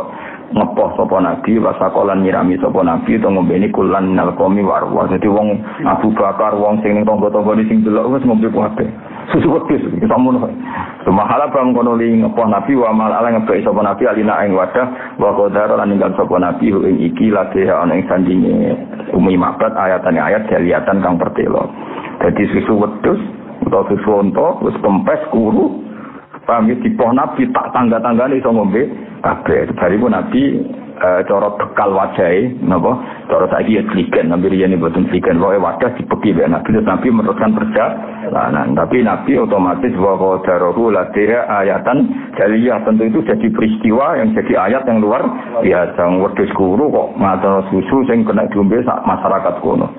ngepoh sapa nabi wasakolan nyirami sapa nabi to ngombeni kulan nalqomi warwa. Dadi wong Abu Bakar wong sing ning tangga-tangga sing delok wis ngombe kabeh. Susu wedhus iki samono. Sumahala bang kono li ngepoh nabi wa mal ala ngebek sapa nabi alina ing wadah wa qadar lan ninggal sapa nabi ing iki lagi ana ing sandinge umi mabat ayatane ayat daliatan kang pertelo. Dadi susu wedhus utawa susu onto wis kempes kuru paham ya dipoh nabi tak tangga-tanggane iso ngombe kabeh. Bariku nabi cara bekal wajahe napa cara saiki ya kliken nabi riyane boten kliken wae wadah dipeki wae nabi meneruskan perjalanan tapi nabi otomatis wa qadaruhu ladira ayatan jaliyah tentu itu jadi peristiwa yang jadi ayat yang luar biasa wedhus guru kok matur susu sing kena diombe sak masyarakat kono.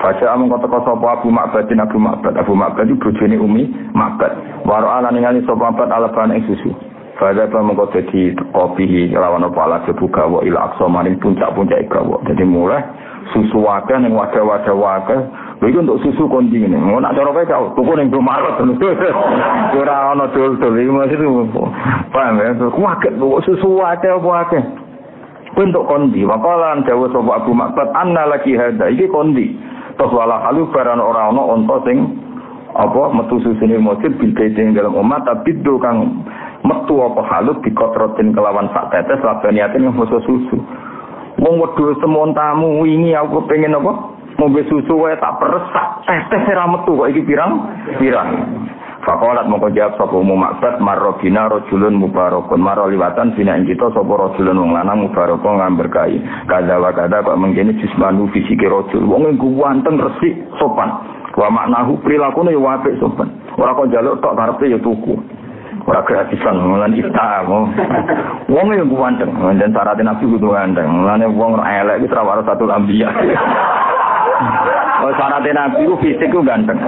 Baca amung kota sapa Abu Ma'bad itu bojone Umi Ma'bad. Waro ala ningali sapa Ma'bad ala ban ing susu. Pada mengko dadi kopi lawan apa ala buka wa ila aqsa maring puncak-puncak gawa. Jadi mulai susu wakeh ning wadah-wadah wakeh. Lha iki untuk susu kondi ngene. Ngono nek cara kowe kok tuku ning Indomaret ora ana dol-dol iki maksud paham ya. Kuwaget susu wakeh apa wakeh. Untuk kondi wakalan dawuh sapa Abu Ma'bad anna laki hada iki kondi. Terus wala halu baran ora ana onto sing apa metu susune masjid bilkaiting dalam umat tapi do kang metu apa halu dikotrotin kelawan sak tetes labaniatin yang foto susu. Wong wedhus semontamu wingi aku pengen apa ngombe susu wae tak peres sak tetes ora metu kok iki pirang. Faqalat mongko jawab sapa umum maksud marrobina rajulun mubarakun maro liwatan bina ing kita sapa rajulun wong lanang mubarakun ngamberkahi kada wa kada kok mengkene jismanu fisike rajul wong ganteng resik sopan wa maknahu prilakune yo apik sopan ora kok njaluk tok karepe yo tuku ora gratisan lan ifta wong yo ganteng dan syaratnya nabi kudu ganteng lane wong elek iki ora satu ambiya. Oh syaratnya nabi ku fisik ku ganteng.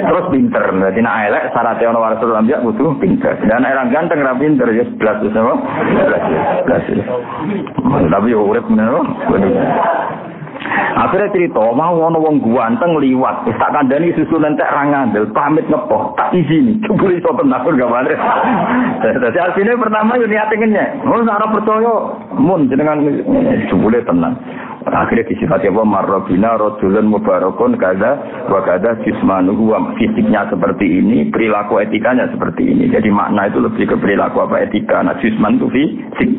Terus pinter. Dadi nek elek syaratnya ana warasul anbiya kudu pinter. Dan nek ganteng ra pinter ya blas wis apa? Blas. Tapi yo urip menawa. Akhirnya cerita mau ana wong ganteng liwat. Wis tak kandhani susu entek ra ngandel, pamit ngepoh. Tak izini. Jebul iso tenan gamane. Dadi asline pertama yo niate ngenyek. Ngono ora percaya mun jenengan jebule tenan. Akhirnya disifati apa marrobina rajulun mubarakun kada wa kada jismanuhu fisiknya seperti ini perilaku etikanya seperti ini jadi makna itu lebih ke perilaku apa etika nah jisman itu fisik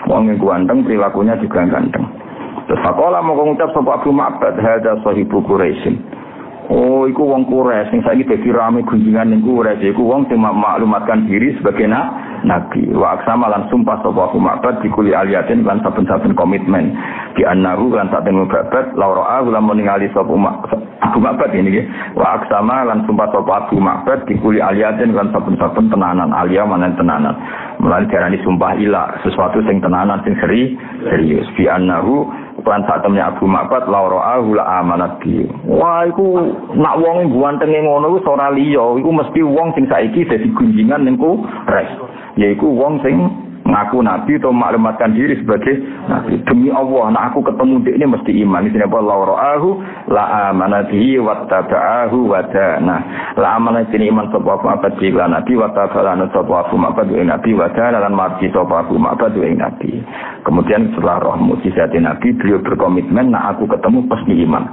wong yang ganteng perilakunya juga ganteng terus fakola mau ngucap sapa Abu Ma'bad hadza sahibu Quraisy oh iku wong Quraisy sing saiki dadi rame gunjingan ning Quraisy iku wong sing maklumatkan diri sebagai nabi wa aksama lan sumpah sapa Abu Ma'bad dikuli aliyatin lan saben-saben komitmen di annahu lan saben mubabat laura lamun ningali sapa Abu Ma'bad ini wa aksama lan sumpah sapa Abu Ma'bad dikuli aliyatin lan saben-saben tenanan alia manen tenanan mulai diarani sumpah ila sesuatu sing tenanan sing serius di annahu lan sak temne Abu Ma'bad laura'ahu la amanat bi. Wah iku nak wong gantenge ngono iku ora liya, iku mesti wong sing saiki dadi gunjingan ning Quraisy. Yaiku wong sing ngaku nabi atau maklumatkan diri sebagai nabi. Demi Allah, nak aku ketemu dekne mesti iman. Ini apa laura'ahu la amanatihi wattaba'ahu wa dana. La amanatihi iman sapa Muhammad bi nabi wa tabana sapa Muhammad bi nabi wa dana lan marji sapa Muhammad bi nabi. Kemudian setelah roh mukjizat nabi beliau berkomitmen nak aku ketemu pasti iman.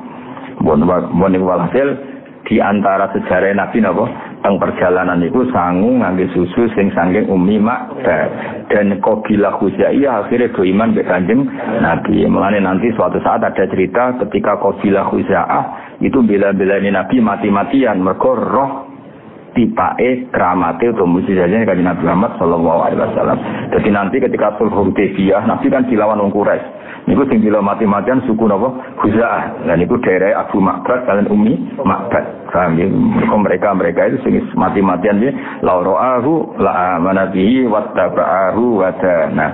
Mun walhasil di antara sejarah nabi napa teng perjalanan itu sangu ngambil susu sing saking Ummi Ma'bad dan Qabilah Khuzaiyah akhirnya do iman be Kanjeng Nabi. Mulane nanti suatu saat ada cerita ketika Qabilah Khuzaiyah itu bela-belani Nabi mati-matian mergo roh tipake kramate atau mukjizatnya Kanjeng Nabi Muhammad sallallahu alaihi wasallam. Jadi nanti ketika Sulhul Hudaybiyah Nabi kan dilawan wong Quraisy. Niku sing bila mati-matian suku napa Khuzaah. Lah niku daerah Abu Ma'bad kalian Ummi Ma'bad. Mereka itu sing mati-matian iki laura'ahu la amanabihi wattaba'ahu wa dana.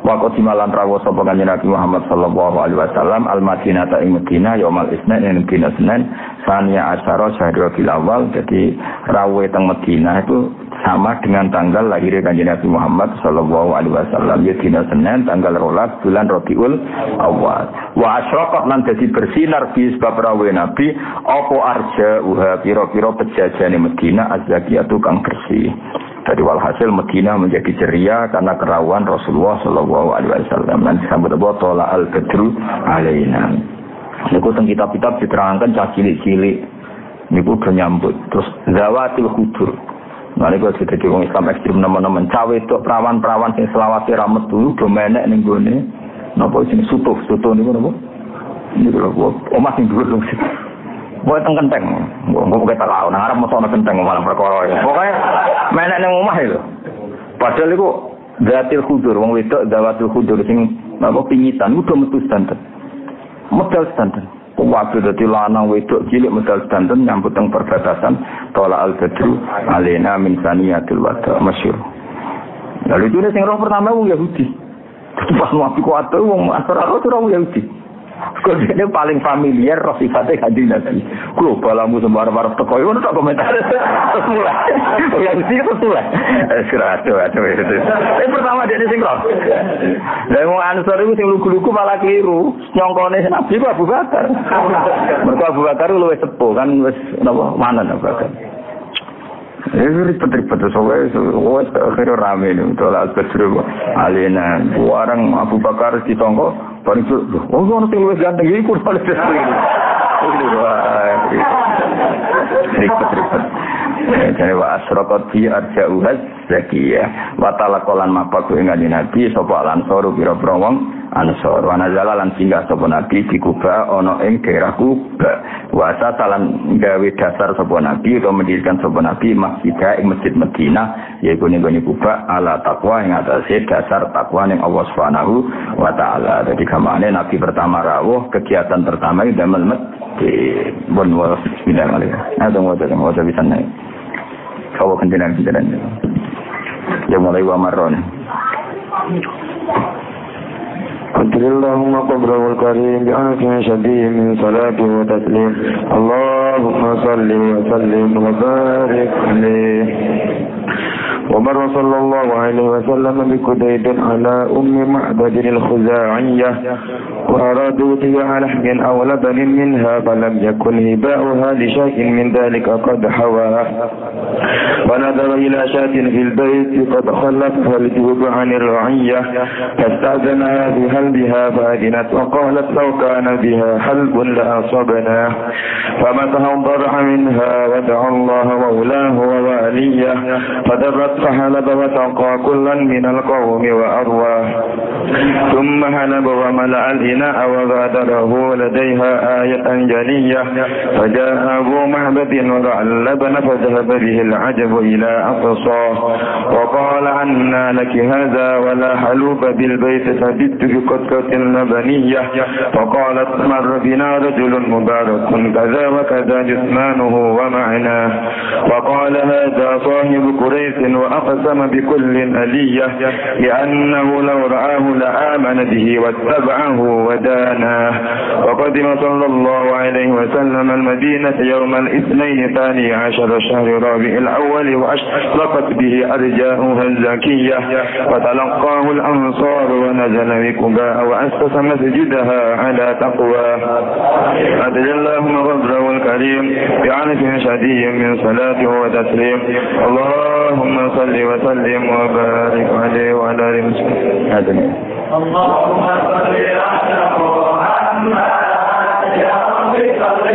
Wa qadimalan rawu sapa Kanjeng Nabi Muhammad sallallahu alaihi wasallam al-Madinah ing Madinah yaumal Isnin ing dina Senin Sania Asyara Syahrul Awal, jadi rawuh teng Madinah itu sama dengan tanggal lahirnya Kanjeng Nabi Muhammad sallallahu alaihi wasallam, ya dina Senin tanggal 12 bulan Rabiul Awal. Wa asyraqat lan dadi bersinar bi sebab rawuh Nabi apa arja uha pira-pira pejajane Madinah azzakiyatu kang bersih. Jadi walhasil Madinah menjadi ceria karena kerawuhan Rasulullah sallallahu alaihi wasallam. Dan disambut tola al-badru alaina. Niku teng kitab-kitab diterangkan cah cilik-cilik niku do nyambut. Terus zawatil khudur. Nah niku dadi wong Islam ekstrem nemen-nemen cawe tok perawan-perawan sing selawase ra metu do menek ning gone napa sing sutuh niku napa? Niku lho omah sing dhuwur lho. Buat kenteng, gue kita tahu. Nang Arab mesti ada kenteng malah perkara. Pokoknya menek nang omah itu. Padahal itu zatil khudur, wong wedok zawatul khudur sing apa pingitan udah metu standar. Modal standar. Waktu dadi lanang wedok cilik modal standar nyambut teng perbatasan tola al-badru alaina min saniyatil wada masyhur. Lalu itu sing roh pertama wong Yahudi. Pas wae kuat wong asar ora Yahudi. Kok dia paling familiar roh sifatnya Kanjeng Nabi. Kulo balamu sembar-bar teko ngono tak komentar. Terus mulai. Yang sih terus mulai. Aduh itu. Pertama dia sing roh. Lah wong Ansor iku sing lugu-lugu malah keliru. Nyongkone Nabi ku Abu Bakar. Mergo Abu Bakar luwih sepuh kan wis napa manan Abu Bakar. Ribet-ribet wes akhirnya rame nih tolak al-badru alina warang Abu Bakar ditongko paling itu orang yang lebih ganteng ini kurang lebih ribet-ribet jadi wa asraqat fi arja'uhaz zakiyah wa talakolan mapaku ingani Nabi sapa Ansor pira-pira wong Ansor wa nazala lan singgah sapa Nabi di Kuba ana ing daerah Kuba wa salan gawe dasar sapa Nabi utawa mendirikan sapa Nabi masjid ing masjid Madinah yaiku ning Kuba ala takwa ing atase dasar takwa ning Allah Subhanahu wa taala. Dadi kamane Nabi pertama rawuh kegiatan pertama itu damel masjid bon wa bismillahirrahmanirrahim. Ada mau bisa naik. Kau kendaraan ya mulai wa marron. Allahumma qabrul karim bi'anfin syadid min salati wa taslim. Allahumma salli wa sallim wa barik alaihi. ومر صلى الله عليه وسلم بكديد على معبد الخزاعية وأرادوا تباع لحم أو لبن منها فلم يكن هباؤها لشيء من ذلك قد حواه ونظر إلى شاة في البيت قد خلفها الجوب عن الرعية فاستأذنها بهلبها فأذنت وقالت لو كان بها حلب لأصبنا فمسح الضرع منها ودعا الله مولاه وواليه فدرت فحلب وسقى كلا من القوم وأرواه ثم حلب وملأ الإناء وغادره لديها آية جلية فجاء أبو معبد ورعى اللبن فذهب به العجب إلى أقصاه وقال أنى لك هذا ولا حلوب بالبيت فبت بقطرة لبنية فقالت مر بنا رجل مبارك كذا وكذا جثمانه ومعناه وقال هذا صاحب قريش وأقسم بكل ألية لأنه لو رآه لآمن به واتبعه وداناه وقدم صلى الله عليه وسلم المدينة يوم الاثنين 12 شهر ربيع الأول وأشرقت به أرجاؤها الزكية فتلقاه الأنصار ونزل بقباء وأسس مسجدها على تقوى أدل اللهم غفره الكريم بعنف شديد من صلاته وتسليم اللهم صل وسلم وبارك عليه وعلى آله وصحبه اللهم صل على محمد يا رب صل